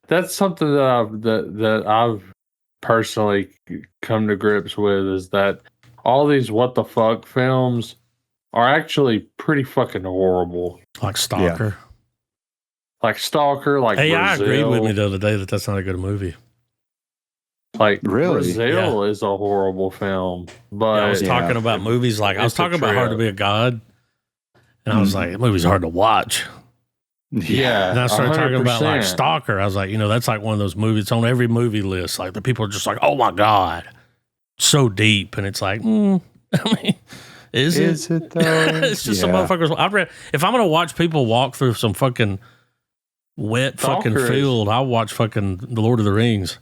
that's something that I've personally come to grips with, is that all these what the fuck films are actually pretty fucking horrible. Like Stalker. Like Stalker, like Hey, Brazil. I agreed with me the other day that that's not a good movie. Like, really? Brazil is a horrible film. But I was talking about movies like, I was talking about Hard to Be a God. And I was like, the movie's hard to watch. Yeah. And I started 100%. talking about like Stalker. I was like, that's like one of those movies. It's on every movie list. Like the people are just like, oh my God, so deep. And it's like, I mean, is it though? It's just some motherfuckers. If I'm going to watch people walk through some fucking wet fucking field, I'll watch fucking The Lord of the Rings.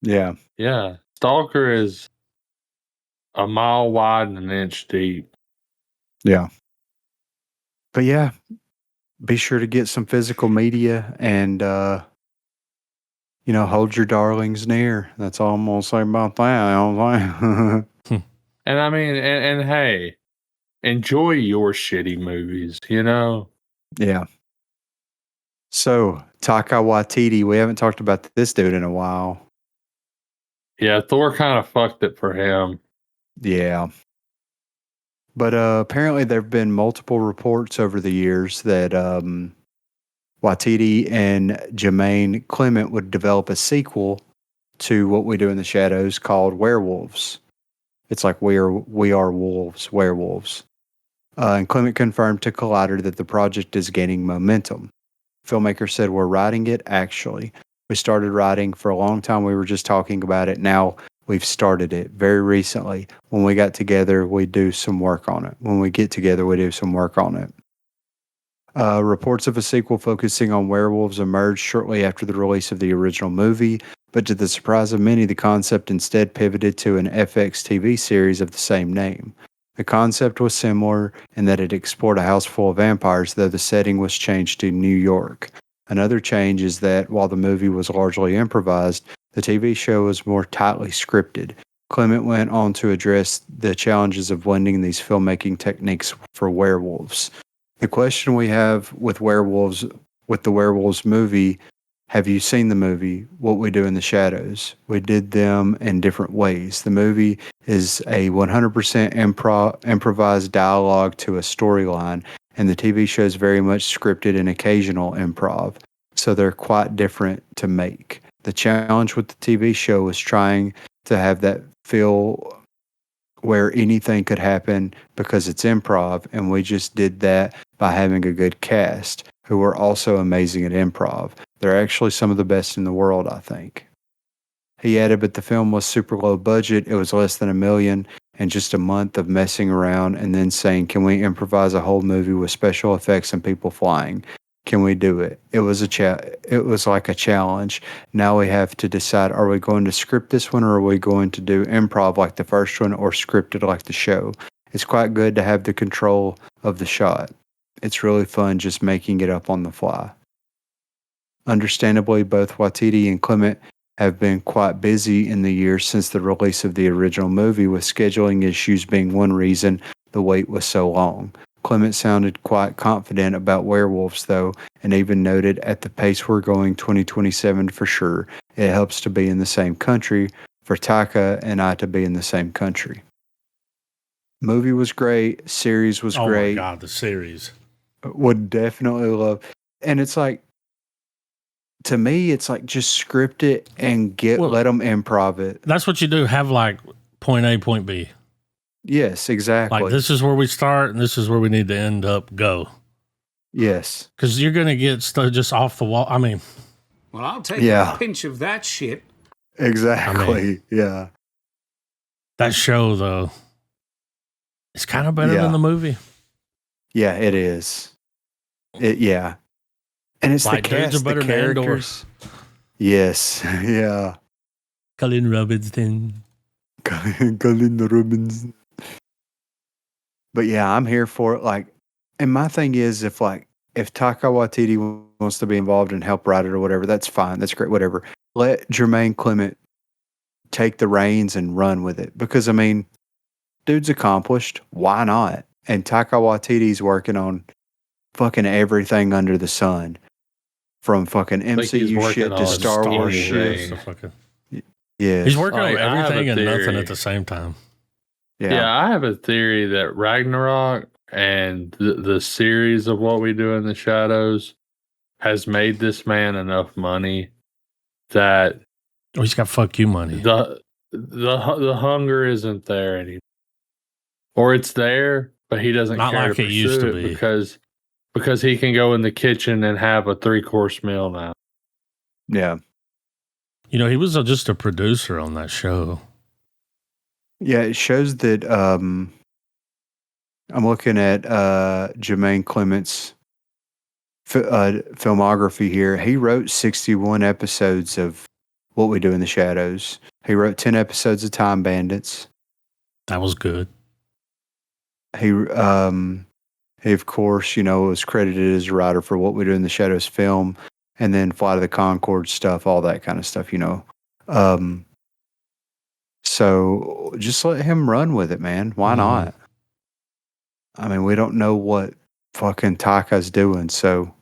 Yeah. Yeah. Stalker is a mile wide and an inch deep. Yeah. But yeah, be sure to get some physical media and, hold your darlings near. That's all I'm going to say about that. And I mean, and hey, enjoy your shitty movies, Yeah. So, Taika Waititi, we haven't talked about this dude in a while. Yeah, Thor kind of fucked it for him. Yeah. But apparently there have been multiple reports over the years that Waititi and Jermaine Clement would develop a sequel to What We Do in the Shadows called Werewolves. It's like We Are Wolves, Werewolves. And Clement confirmed to Collider that the project is gaining momentum. Filmmaker said, we're writing it, actually. We started writing for a long time. We were just talking about it. Now we've started it very recently. When we got together, we do some work on it. When we get together, we do some work on it. Reports of a sequel focusing on werewolves emerged shortly after the release of the original movie, but to the surprise of many, the concept instead pivoted to an FX TV series of the same name. The concept was similar in that it explored a house full of vampires, though the setting was changed to New York. Another change is that while the movie was largely improvised, the TV show was more tightly scripted. Clement went on to address the challenges of blending these filmmaking techniques for werewolves. The question we have with the werewolves movie, have you seen the movie, What We Do in the Shadows? We did them in different ways. The movie is a 100% improvised dialogue to a storyline, and the TV show is very much scripted and occasional improv. So they're quite different to make. The challenge with the TV show was trying to have that feel where anything could happen because it's improv, and we just did that by having a good cast who were also amazing at improv. They're actually some of the best in the world, I think. He added, but the film was super low budget. It was less than $1 million, and just a month of messing around and then saying, can we improvise a whole movie with special effects and people flying? Can we do it? It was it was like a challenge. Now we have to decide, are we going to script this one, or are we going to do improv like the first one, or script it like the show? It's quite good to have the control of the shot. It's really fun just making it up on the fly. Understandably, both Waititi and Clement have been quite busy in the years since the release of the original movie, with scheduling issues being one reason the wait was so long. Clement sounded quite confident about werewolves, though, and even noted, at the pace we're going, 2027 for sure. It helps to be in the same country, for Taika and I to be in the same country. Movie was great. Series was great. Oh my God, the series. Would definitely love. And it's like, to me, it's like just script it and let them improv it. That's what you do. Have like point A, point B. Yes, exactly. Like, this is where we start and this is where we need to end up. Go. Yes. Because you're going to get stuff just off the wall. I mean, well, I'll take a pinch of that shit. Exactly. Yeah. That show, though, it's kind of better than the movie. Yeah, it is. Yeah. And it's like, the cast, better the characters. Yes. Yeah. Colin Robinson. Colin Robinson. But yeah, I'm here for it. Like, and my thing is, if Taika Waititi wants to be involved and help write it or whatever, that's fine. That's great. Whatever. Let Jermaine Clement take the reins and run with it. Because, I mean, dude's accomplished. Why not? And Taika Waititi's working on fucking everything under the sun. From fucking MCU shit to Star Wars shit. Yeah. He's working on everything and nothing at the same time. Yeah, I have a theory that Ragnarok and the series of What We Do in the Shadows has made this man enough money that he's got fuck you money. The hunger isn't there anymore, or it's there, but he doesn't not care like to it used to pursue be it because he can go in the kitchen and have a 3-course meal now. Yeah, you know, he was just a producer on that show. Yeah, it shows that I'm looking at Jermaine Clement's filmography here. He wrote 61 episodes of What We Do in the Shadows. He wrote 10 episodes of Time Bandits. That was good. He of course, was credited as a writer for What We Do in the Shadows film, and then Flight of the Conchords stuff, all that kind of stuff, So just let him run with it, man. Why not? I mean, we don't know what fucking Taika's doing, so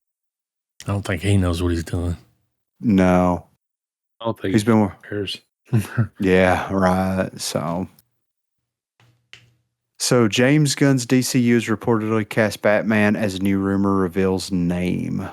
I don't think he knows what he's doing. No. I don't think he's been cares. Yeah, right. So James Gunn's DCU has reportedly cast Batman as new rumor reveals name.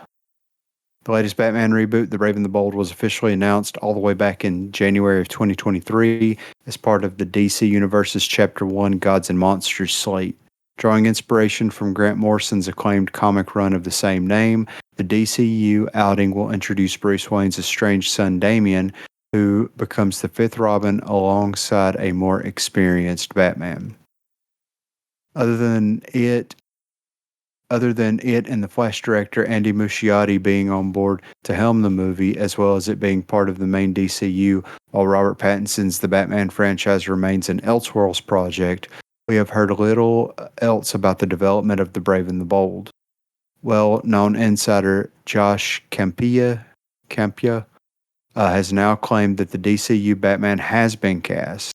The latest Batman reboot, The Brave and the Bold, was officially announced all the way back in January of 2023 as part of the DC Universe's Chapter 1 Gods and Monsters slate. Drawing inspiration from Grant Morrison's acclaimed comic run of the same name, the DCU outing will introduce Bruce Wayne's estranged son Damian, who becomes the fifth Robin alongside a more experienced Batman. Other than it, other than it and the Flash director Andy Muschietti being on board to helm the movie, as well as it being part of the main DCU, while Robert Pattinson's The Batman franchise remains an Elseworlds project, we have heard little else about the development of The Brave and the Bold. Well-known insider Josh Campia has now claimed that the DCU Batman has been cast.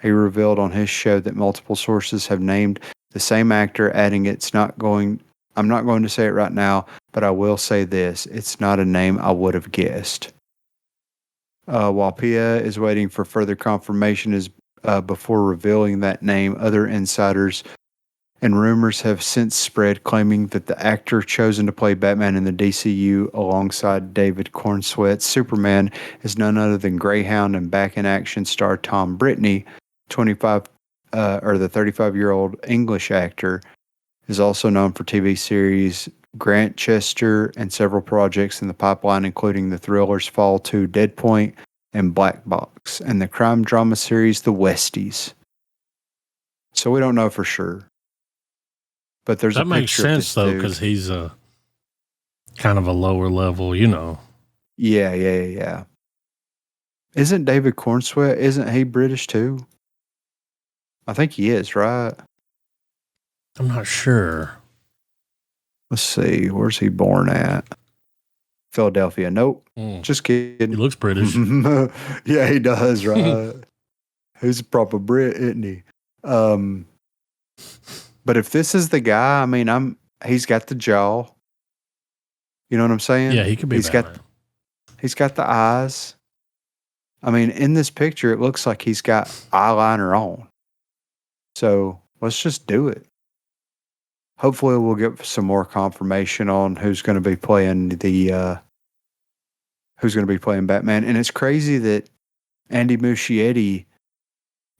He revealed on his show that multiple sources have named the same actor, adding, I'm not going to say it right now, but I will say this. It's not a name I would have guessed. While Pia is waiting for further confirmation before revealing that name, other insiders and rumors have since spread claiming that the actor chosen to play Batman in the DCU alongside David Cornsweet's Superman is none other than Greyhound and Back in Action star Tom Brittney, the 35-year-old English actor, is also known for TV series Grantchester and several projects in the pipeline, including the thrillers Fall 2 Dead Point and Black Box, and the crime drama series The Westies. So we don't know for sure. But there's that makes sense, though, because he's a kind of a lower level, you know. Yeah. Isn't David Cornsweet, isn't he British too? I think he is, right? I'm not sure. Let's see. Where's he born at? Philadelphia. Nope. Just kidding. He looks British. Yeah, he does, right? He's a proper Brit, isn't he? But if this is the guy, I mean, he's got the jaw. You know what I'm saying? Yeah, he could be Batman. He's got the eyes. I mean, in this picture, it looks like he's got eyeliner on. So let's just do it. Hopefully, we'll get some more confirmation on who's going to be playing Batman. And it's crazy that Andy Muschietti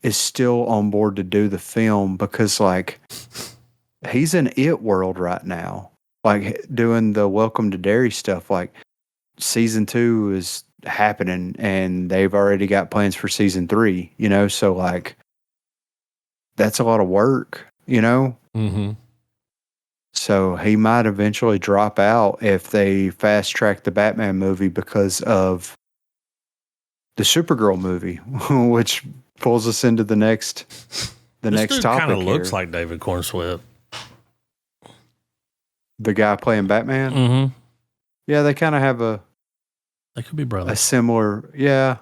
is still on board to do the film because, like, he's in It World right now, like doing the Welcome to Derry stuff. Like, season 2 is happening, and they've already got plans for season 3. You know, so like, that's a lot of work. You know. Mm-hmm. So he might eventually drop out if they fast track the Batman movie because of the Supergirl movie, which pulls us into the next topic. This kind of looks like David Cornsweet. The guy playing Batman? Mm-hmm. Yeah, they kind of have they could be brothers. A similar, yeah,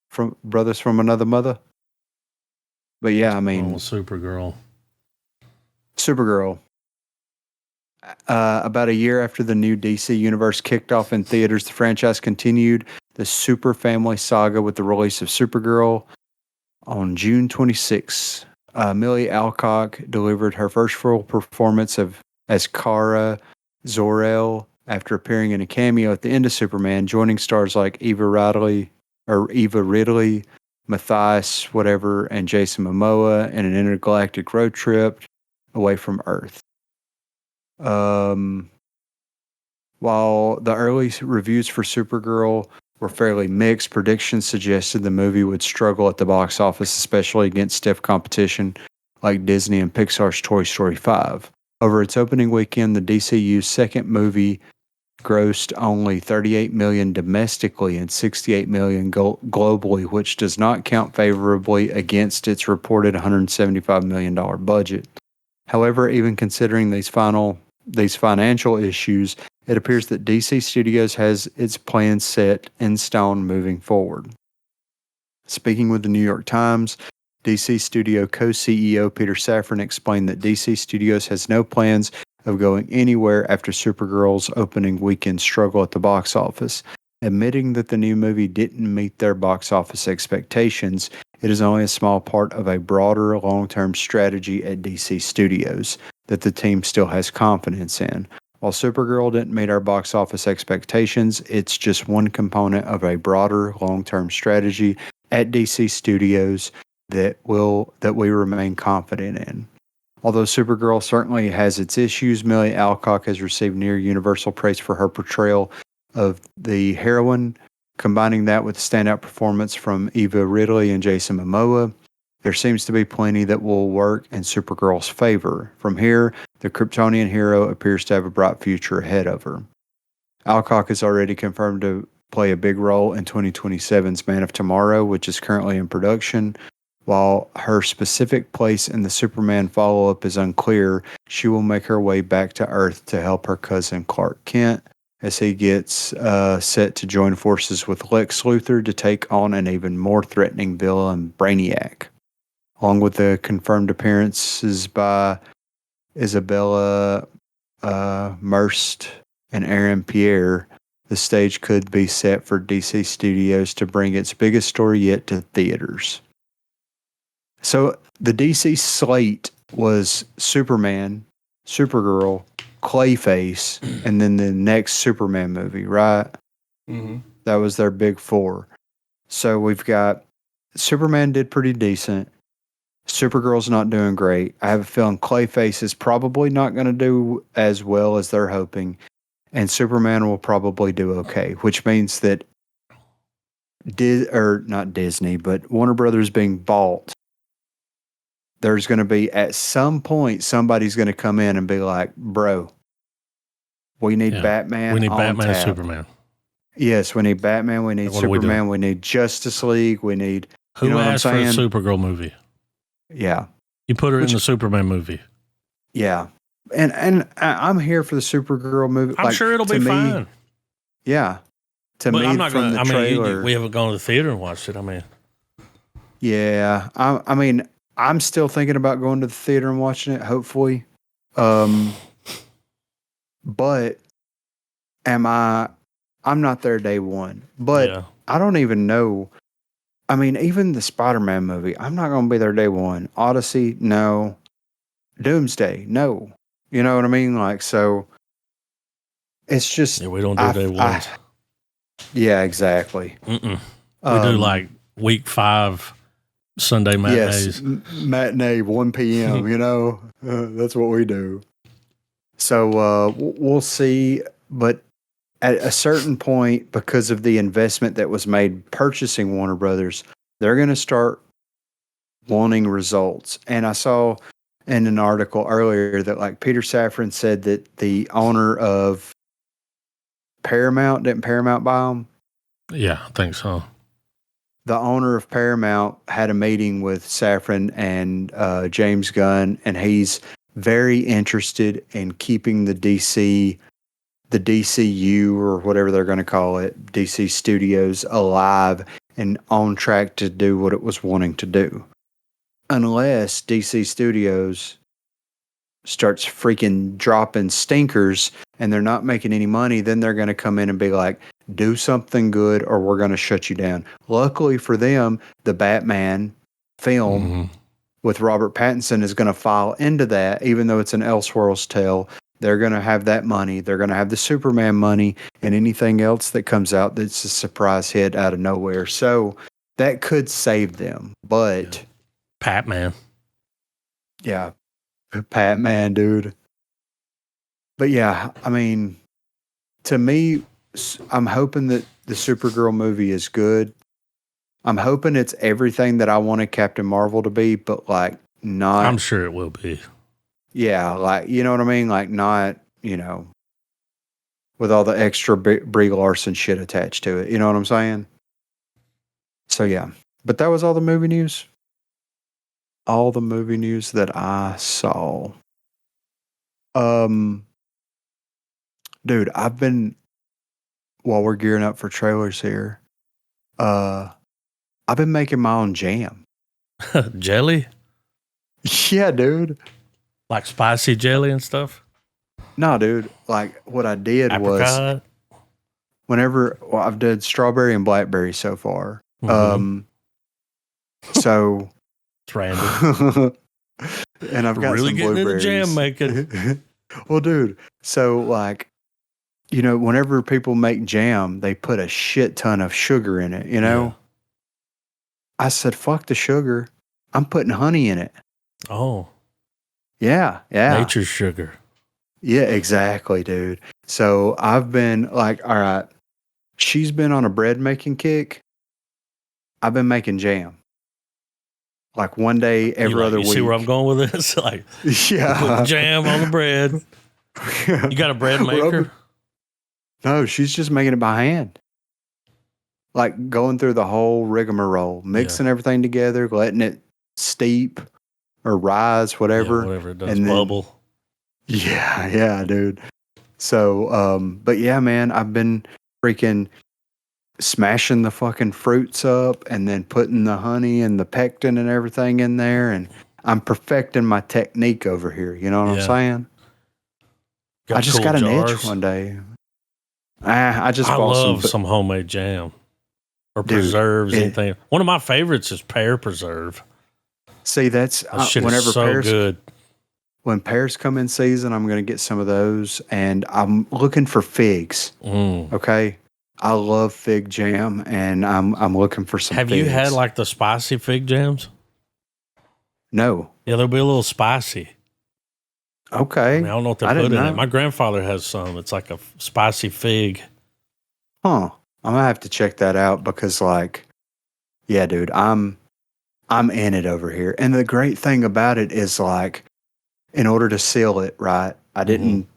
from brothers from another mother. But yeah, I mean, Supergirl. About a year after the new DC universe kicked off in theaters, the franchise continued the Super Family saga with the release of Supergirl on June 26. Millie Alcock delivered her first full performance as Kara Zor-El after appearing in a cameo at the end of Superman, joining stars like Eva Ridley, Matthias, and Jason Momoa in an intergalactic road trip away from Earth. While the early reviews for Supergirl were fairly mixed, predictions suggested the movie would struggle at the box office, especially against stiff competition like Disney and Pixar's Toy Story 5. Over its opening weekend, the DCU's second movie grossed only $38 million domestically and $68 million globally, which does not count favorably against its reported $175 million budget. However, even considering these financial issues, it appears that DC Studios has its plans set in stone moving forward. Speaking with the New York Times, DC Studio co-CEO Peter Safran explained that DC Studios has no plans of going anywhere after Supergirl's opening weekend struggle at the box office. Admitting that the new movie didn't meet their box office expectations, it is only a small part of a broader long-term strategy at DC Studios that the team still has confidence in. While Supergirl didn't meet our box office expectations, it's just one component of a broader long-term strategy at DC Studios that we remain confident in. Although Supergirl certainly has its issues, Millie Alcock has received near universal praise for her portrayal of the heroine, combining that with standout performance from Eva Ridley and Jason Momoa. There seems to be plenty that will work in Supergirl's favor. From here, the Kryptonian hero appears to have a bright future ahead of her. Alcock is already confirmed to play a big role in 2027's Man of Tomorrow, which is currently in production. While her specific place in the Superman follow-up is unclear, she will make her way back to Earth to help her cousin Clark Kent as he gets set to join forces with Lex Luthor to take on an even more threatening villain, Brainiac. Along with the confirmed appearances by Isabella Merst and Aaron Pierre, the stage could be set for DC Studios to bring its biggest story yet to theaters. So the DC slate was Superman, Supergirl, Clayface, and then the next Superman movie, right? Mm-hmm. That was their big four. So we've got Superman did pretty decent. Supergirl's not doing great. I have a feeling Clayface is probably not going to do as well as they're hoping. And Superman will probably do okay, which means that not Disney, but Warner Brothers being bought, there's going to be at some point somebody's going to come in and be like, "Bro, we need Batman. We need on Batman and tap. Superman. Yes, we need Batman. We need Superman. We need Justice League. We need Who asked for a Supergirl movie? Yeah, you put her in the Superman movie. Yeah, and I'm here for the Supergirl movie. I'm sure it'll be fine. Yeah, but me, I'm not from the trailer, we haven't gone to the theater and watched it. I mean, yeah, I mean, I'm still thinking about going to the theater and watching it. Hopefully, but I'm not there day one. But I don't even know. I mean, even the Spider-Man movie, I'm not going to be there day one. Odyssey, no. Doomsday, no. You know what I mean? Like, so it's just... Yeah, we don't do day ones. Yeah, exactly. We do like week 5 Sunday matinees. Yes, matinee, 1 p.m., you know? That's what we do. So we'll see. But at a certain point, because of the investment that was made purchasing Warner Brothers, they're going to start wanting results. And I saw in an article earlier that like Peter Safran said that the owner of Paramount, didn't Paramount buy them? Yeah, I think so. The owner of Paramount had a meeting with Safran and James Gunn, and he's very interested in keeping the DCU or whatever they're going to call it, DC Studios, alive and on track to do what it was wanting to do. Unless DC Studios starts freaking dropping stinkers and they're not making any money, then they're going to come in and be like, do something good or we're going to shut you down. Luckily for them, the Batman film with Robert Pattinson is going to fall into that, even though it's an Elseworlds tale. They're going to have that money. They're going to have the Superman money and anything else that comes out that's a surprise hit out of nowhere. So that could save them. But Patman. Yeah. Patman, dude. But yeah, I mean, to me, I'm hoping that the Supergirl movie is good. I'm hoping it's everything that I wanted Captain Marvel to be, but like not. I'm sure it will be. Yeah, like, you know what I mean? Like, not, you know, with all the extra Brie Larson shit attached to it. You know what I'm saying? So, yeah. But that was all the movie news. All the movie news that I saw. Dude, I've been, while we're gearing up for trailers here, I've been making my own jam. Jelly? Yeah, dude. Like spicy jelly and stuff? No, dude. Like what I did Apricot? was I've done strawberry and blackberry so far. So it's random. And I've got really some getting blueberries. into jam making. Well, dude. So like, you know, whenever people make jam, they put a shit ton of sugar in it, you know? Yeah. I said, fuck the sugar. I'm putting honey in it. Oh. Yeah. Nature's sugar. Yeah, exactly, dude. So I've been like, all right, she's been on a bread making kick. I've been making jam. Like one day every other you week. see where I'm going with this? Like, yeah, put jam on the bread. You got a bread maker? No, she's just making it by hand. Like going through the whole rigmarole, mixing everything together, letting it steep or rise, whatever. Yeah, whatever it does, and then, bubble. Yeah, dude. So, but yeah, man, I've been freaking smashing the fucking fruits up and then putting the honey and the pectin and everything in there, and I'm perfecting my technique over here. You know what I'm saying? I just got an itch one day. I love some homemade jam or preserves. Anything. One of my favorites is pear preserve. See, that's shit whenever is so pears, good. When pears come in season, I'm going to get some of those, and I'm looking for figs. Okay, I love fig jam, and I'm looking for some. Have figs. You had like the spicy fig jams? No. Yeah, they'll be a little spicy. Okay. I don't know what they put in it. My grandfather has some. It's like a spicy fig. Huh. I'm gonna have to check that out because, like, yeah, dude, I'm in it over here. And the great thing about it is, like, in order to seal it, right? I didn't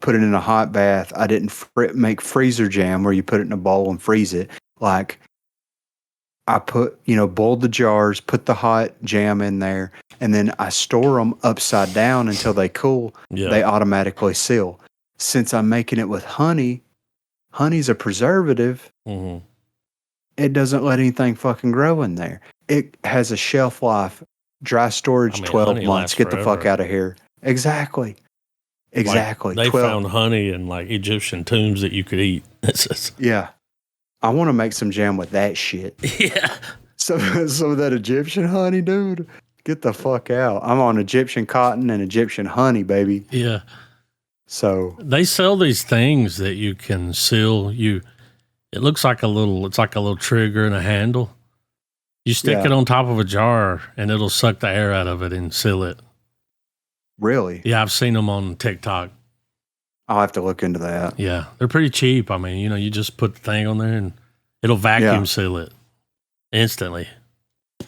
put it in a hot bath. I didn't make freezer jam where you put it in a bowl and freeze it. Like, I boiled the jars, put the hot jam in there, and then I store them upside down until they cool. Yeah. They automatically seal. Since I'm making it with honey, honey's a preservative. Mm-hmm. It doesn't let anything fucking grow in there. It has a shelf life, dry storage, 12 months. Get the fuck out of here. Exactly. Like they found honey in like Egyptian tombs that you could eat. Yeah. I want to make some jam with that shit. Yeah. So that Egyptian honey, dude, get the fuck out. I'm on Egyptian cotton and Egyptian honey, baby. Yeah. So they sell these things that you can seal. It looks like it's like a little trigger and a handle. You stick it on top of a jar and it'll suck the air out of it and seal it. Really? Yeah, I've seen them on TikTok. I'll have to look into that. Yeah, they're pretty cheap. I mean, you just put the thing on there and it'll vacuum seal it instantly.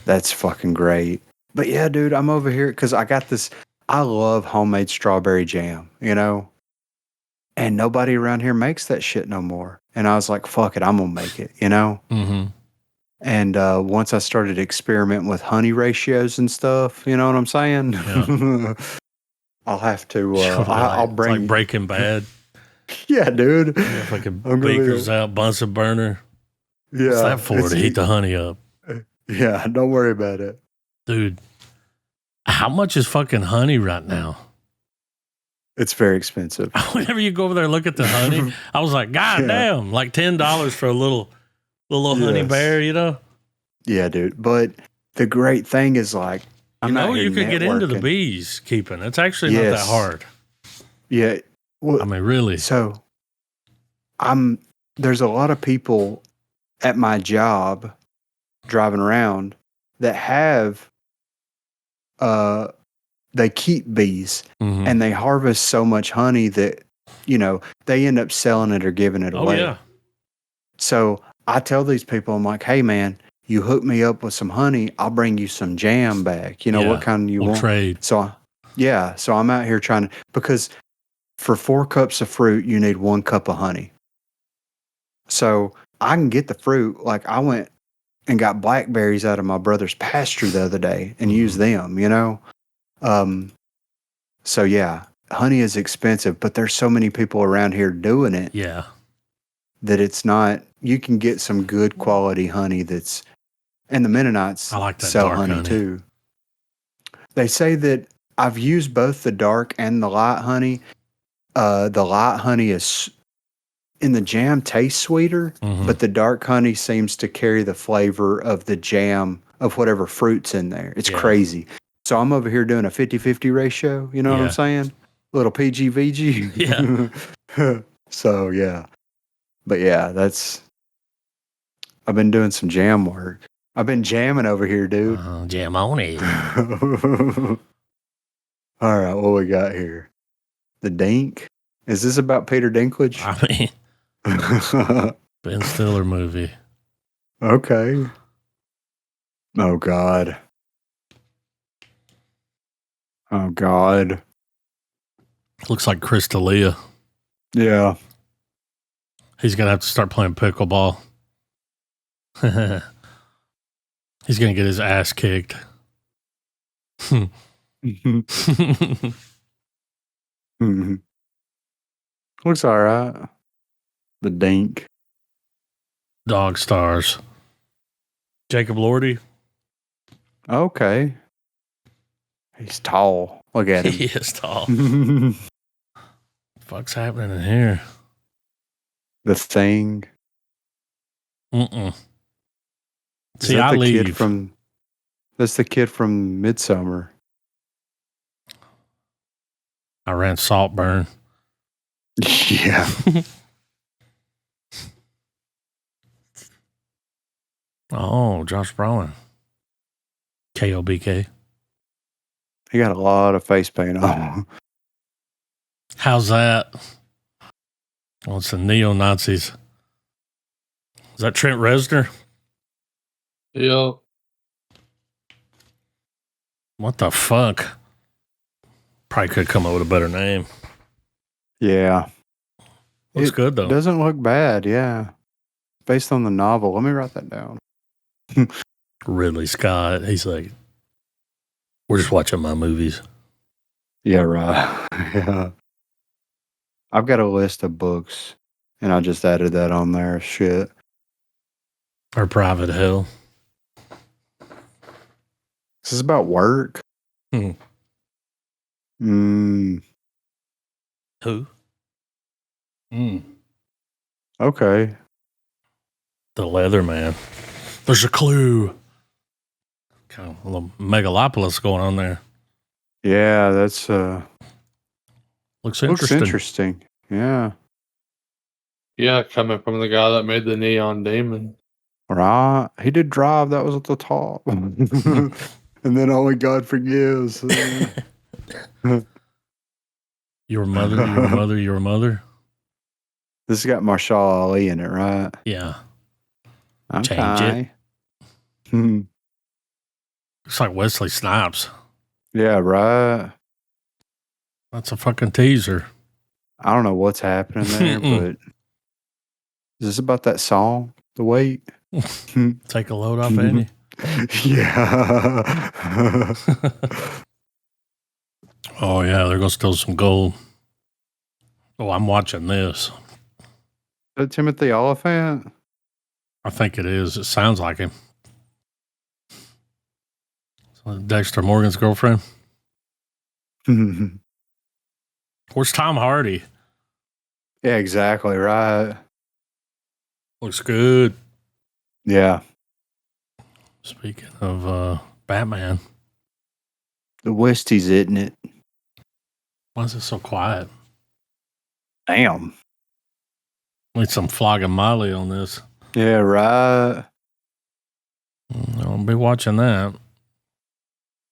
That's fucking great. But yeah, dude, I'm over here because I got this. I love homemade strawberry jam, and nobody around here makes that shit no more. And I was like, fuck it, I'm going to make it, Mm-hmm. And once I started experimenting with honey ratios and stuff, you know what I'm saying? Yeah. I'll have to. I'll bring. It's like Breaking Bad. Yeah, dude. Yeah, like a baker's out, Bunsen burner. Yeah. What's that for? To heat the honey up. Yeah, don't worry about it. Dude, how much is fucking honey right now? It's very expensive. Whenever you go over there and look at the honey, I was like, God damn, like $10 for a little honey bear, Yeah, dude. But the great thing is, like, you could get into the bees keeping. It's actually not that hard. Yeah. Well, I mean, really. So there's a lot of people at my job driving around that have, they keep bees and they harvest so much honey that, they end up selling it or giving it away. Oh, yeah. So I tell these people, I'm like, hey, man, you hook me up with some honey, I'll bring you some jam back. What kind you want? Trade. So I'm out here trying to, because for 4 cups of fruit, you need 1 cup of honey. So I can get the fruit. Like, I went and got blackberries out of my brother's pasture the other day and used them, So yeah, honey is expensive, but there's so many people around here doing it. Yeah. That it's not, you can get some good quality honey and the Mennonites sell honey too. They say that I've used both the dark and the light honey. The light honey is in the jam tastes sweeter, but the dark honey seems to carry the flavor of the jam of whatever fruit's in there. It's crazy. So I'm over here doing a 50-50 ratio. You know what I'm saying? A little PG-VG. Yeah. So yeah. But yeah, I've been doing some jam work. I've been jamming over here, dude. Jam on it. All right, what we got here? The Dink? Is this about Peter Dinklage? I mean, Ben Stiller movie. Okay. Oh, God. Oh, God. Looks like Chris D'Elia. Yeah. He's going to have to start playing pickleball. He's going to get his ass kicked. Looks all right. The dink. Dog stars. Jacob Lordy. Okay. He's tall. Look at him. He is tall. Fuck's happening in here? The Thing. Mm-mm. Is See, that I the leave. Kid from, that's the kid from Midsummer. I ran Saltburn. Yeah. Oh, Josh Brolin. KOBK. He got a lot of face paint on. How's that? Oh, it's the neo-Nazis. Is that Trent Reznor? Yep. What the fuck? Probably could come up with a better name. Yeah. Looks good, though. Doesn't look bad, yeah. Based on the novel. Let me write that down. Ridley Scott. He's like, we're just watching my movies. Yeah, right. Yeah. I've got a list of books, and I just added that on there. Shit. Or Private Hell. This is about work. Hmm. Who? Okay. The Leatherman. There's a clue. Kind of a little megalopolis going on there. Yeah, that's Looks looks interesting. interesting. Yeah. Yeah, coming from the guy that made the Neon Demon. Right. He did Drive. That was at the top. And then Only God Forgives. Your mother. This has got Marshall Ali in it, right? Yeah. Okay. Change it. Looks like Wesley Snipes. Yeah, right. That's a fucking teaser. I don't know what's happening there, but is this about that song, The Wait? Take a load off Andy. Yeah. Oh, yeah, they're going to steal some gold. Oh, I'm watching this. Is that Timothy Oliphant? I think it is. It sounds like him. Dexter Morgan's girlfriend. Where's Tom Hardy? Yeah, exactly right. Looks good. Yeah. Speaking of Batman, The Westies, isn't it? why is it so quiet? Damn. Need some flogging Molly on this. Yeah, right. I'll be watching that.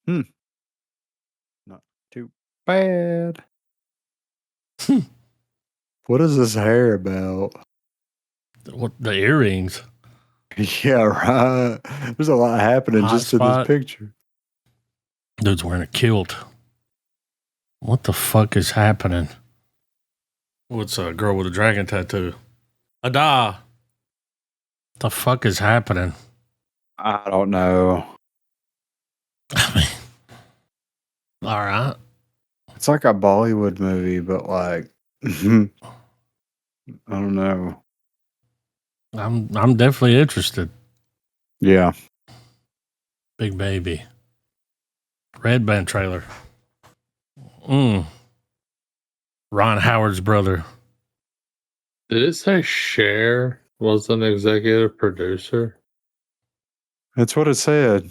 Not too bad. What is this hair about? What the earrings? Yeah, right. There's a lot happening Hot just spot. in this picture. Dude's wearing a kilt. What the fuck is happening? What's a girl with a dragon tattoo? Ada. The fuck is happening? I don't know. I mean, all right. It's like a Bollywood movie, but like, I don't know. I'm definitely interested. Yeah. Big Baby. Red Band trailer. Ron Howard's brother. Did it say Cher was an executive producer? That's what it said.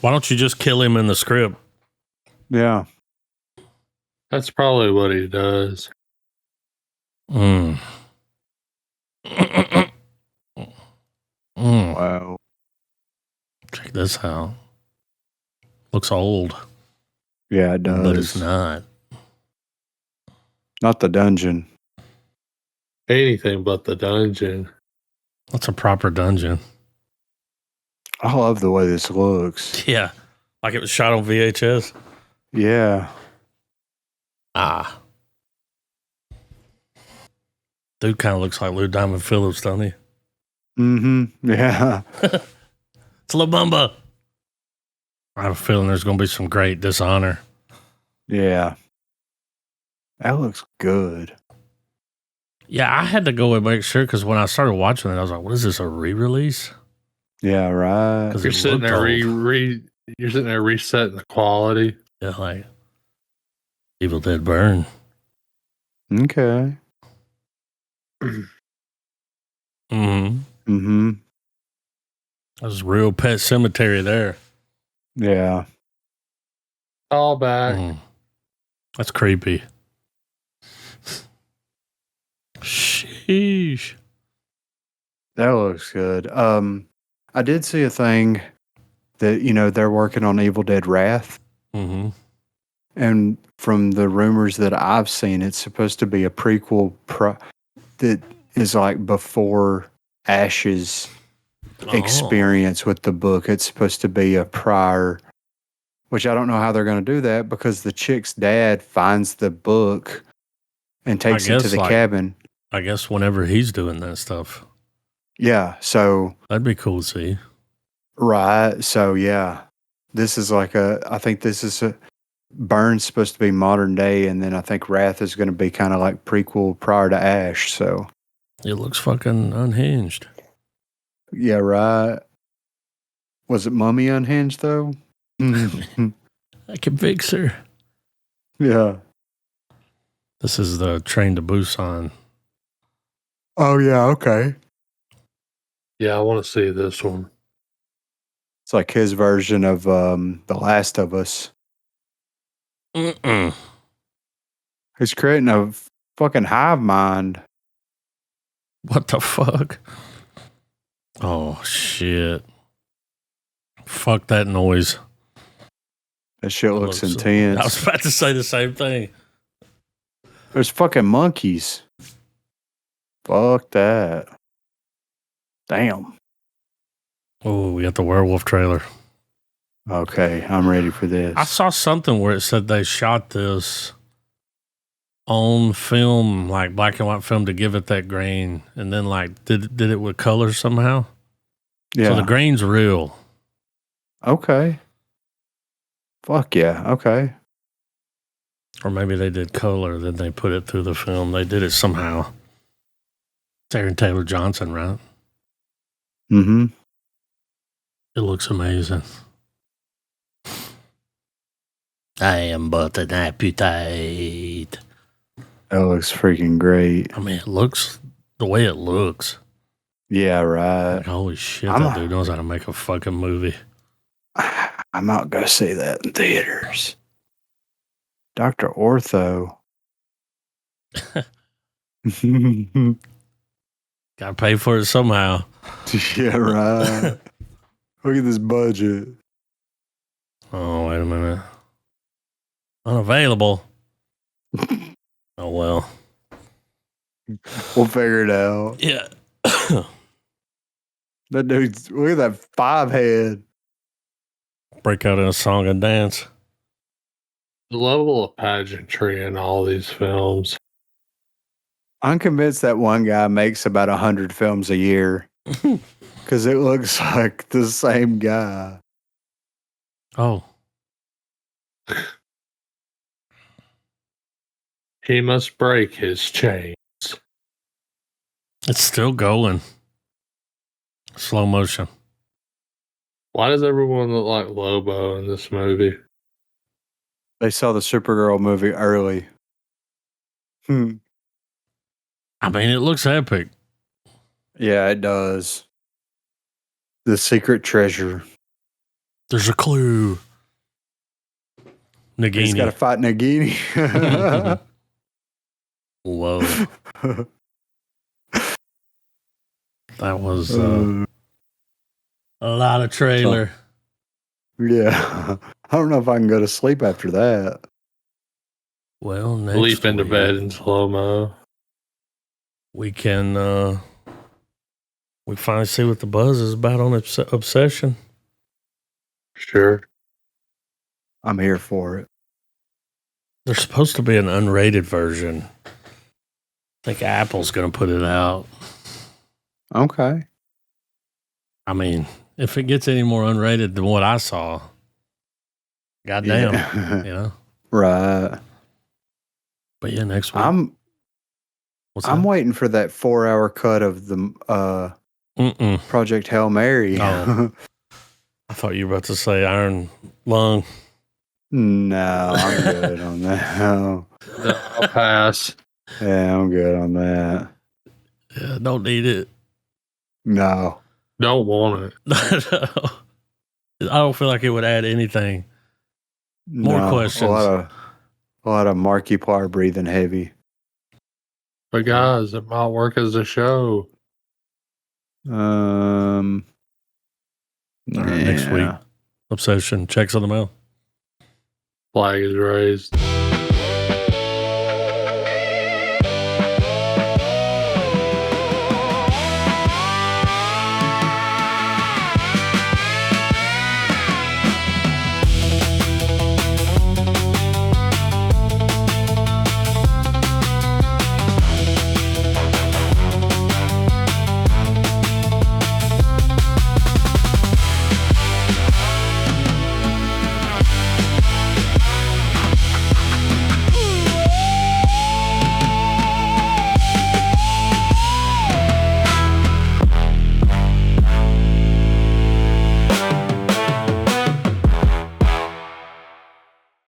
Why don't you just kill him in the script? Yeah. That's probably what he does. Wow. Check this out. Looks old. Yeah, it does. But it's not. Not the dungeon. Anything but the dungeon. That's a proper dungeon. I love the way this looks. Yeah. Like it was shot on VHS. Yeah. Ah. Dude kind of looks like Lou Diamond Phillips, doesn't he? Mm-hmm. Yeah. It's La Bamba. I have a feeling there's going to be some great dishonor. Yeah. That looks good. Yeah, I had to go and make sure because when I started watching it, I was like, what is this, a re-release? Yeah, right. Because You're sitting there you're sitting there resetting the quality. Yeah, like Evil Dead Burn. Okay. Mm-hmm. Mm-hmm. That was real Pet Cemetery there. Yeah. All back. Mm. That's creepy. Sheesh. That looks good. I did see a thing that, they're working on Evil Dead Wrath. Mm-hmm. And from the rumors that I've seen, it's supposed to be a prequel that is like before Ash's experience with the book. It's supposed to be a prior, which I don't know how they're going to do that because the chick's dad finds the book and takes it to the cabin. I guess whenever he's doing that stuff. Yeah. So that'd be cool to see. Right. So yeah, this is I think this is Burn's supposed to be modern day, and then I think Wrath is going to be kind of like prequel prior to Ash. So it looks fucking unhinged. Yeah, right. Was it Mummy unhinged though? I can fix her. Yeah. This is the Train to Busan. Oh yeah. Okay. Yeah, I want to see this one. It's like his version of The Last of Us. Mm-mm. He's creating a fucking hive mind. What the fuck? Oh, shit. Fuck that noise. That shit looks intense. I was about to say the same thing. There's fucking monkeys. Fuck that. Damn. Oh, we got the werewolf trailer. Okay, I'm ready for this. I saw something where it said they shot this on film, like black and white film, to give it that grain, and then like did it with color somehow. Yeah. So the grain's real. Okay. Fuck yeah. Okay. Or maybe they did color, then they put it through the film. They did it somehow. Aaron Taylor Johnson, right? Mm-hmm. It looks amazing. I am but an appetite. That looks freaking great. I mean, it looks the way it looks. Yeah, right. Like, holy shit, that dude knows how to make a fucking movie. I'm not going to see that in theaters. Dr. Ortho. Gotta pay for it somehow. Yeah, right. Look at this budget. Oh, wait a minute. Unavailable. Oh, well. We'll figure it out. Yeah. That dude's, look at that 5 head. Break out in a song and dance. The level of pageantry in all these films. I'm convinced that one guy makes about 100 films a year because it looks like the same guy. Oh. He must break his chains. It's still going. Slow motion. Why does everyone look like Lobo in this movie? They saw the Supergirl movie early. I mean, it looks epic. Yeah, it does. The secret treasure. There's a clue. Nagini. He's got to fight Nagini. Whoa. That was a lot of trailer. Yeah. I don't know if I can go to sleep after that. Well, next Leap into bed in slow-mo. We can we finally see what the buzz is about on Obsession. Sure. I'm here for it. There's supposed to be an unrated version. I think Apple's going to put it out. Okay. I mean, if it gets any more unrated than what I saw, goddamn, you know? Right. But yeah, next week. I'm waiting for that 4-hour cut of the Project Hail Mary. Oh. I thought you were about to say Iron Lung. No, I'm good on that. No, I'll pass. Yeah, I'm good on that. Yeah, don't need it. No. Don't want it. I don't feel like it would add anything. More questions. A lot of Markiplier breathing heavy. But guys, it might work as a show. All right, next week. Obsession checks on the mail. Flag is raised.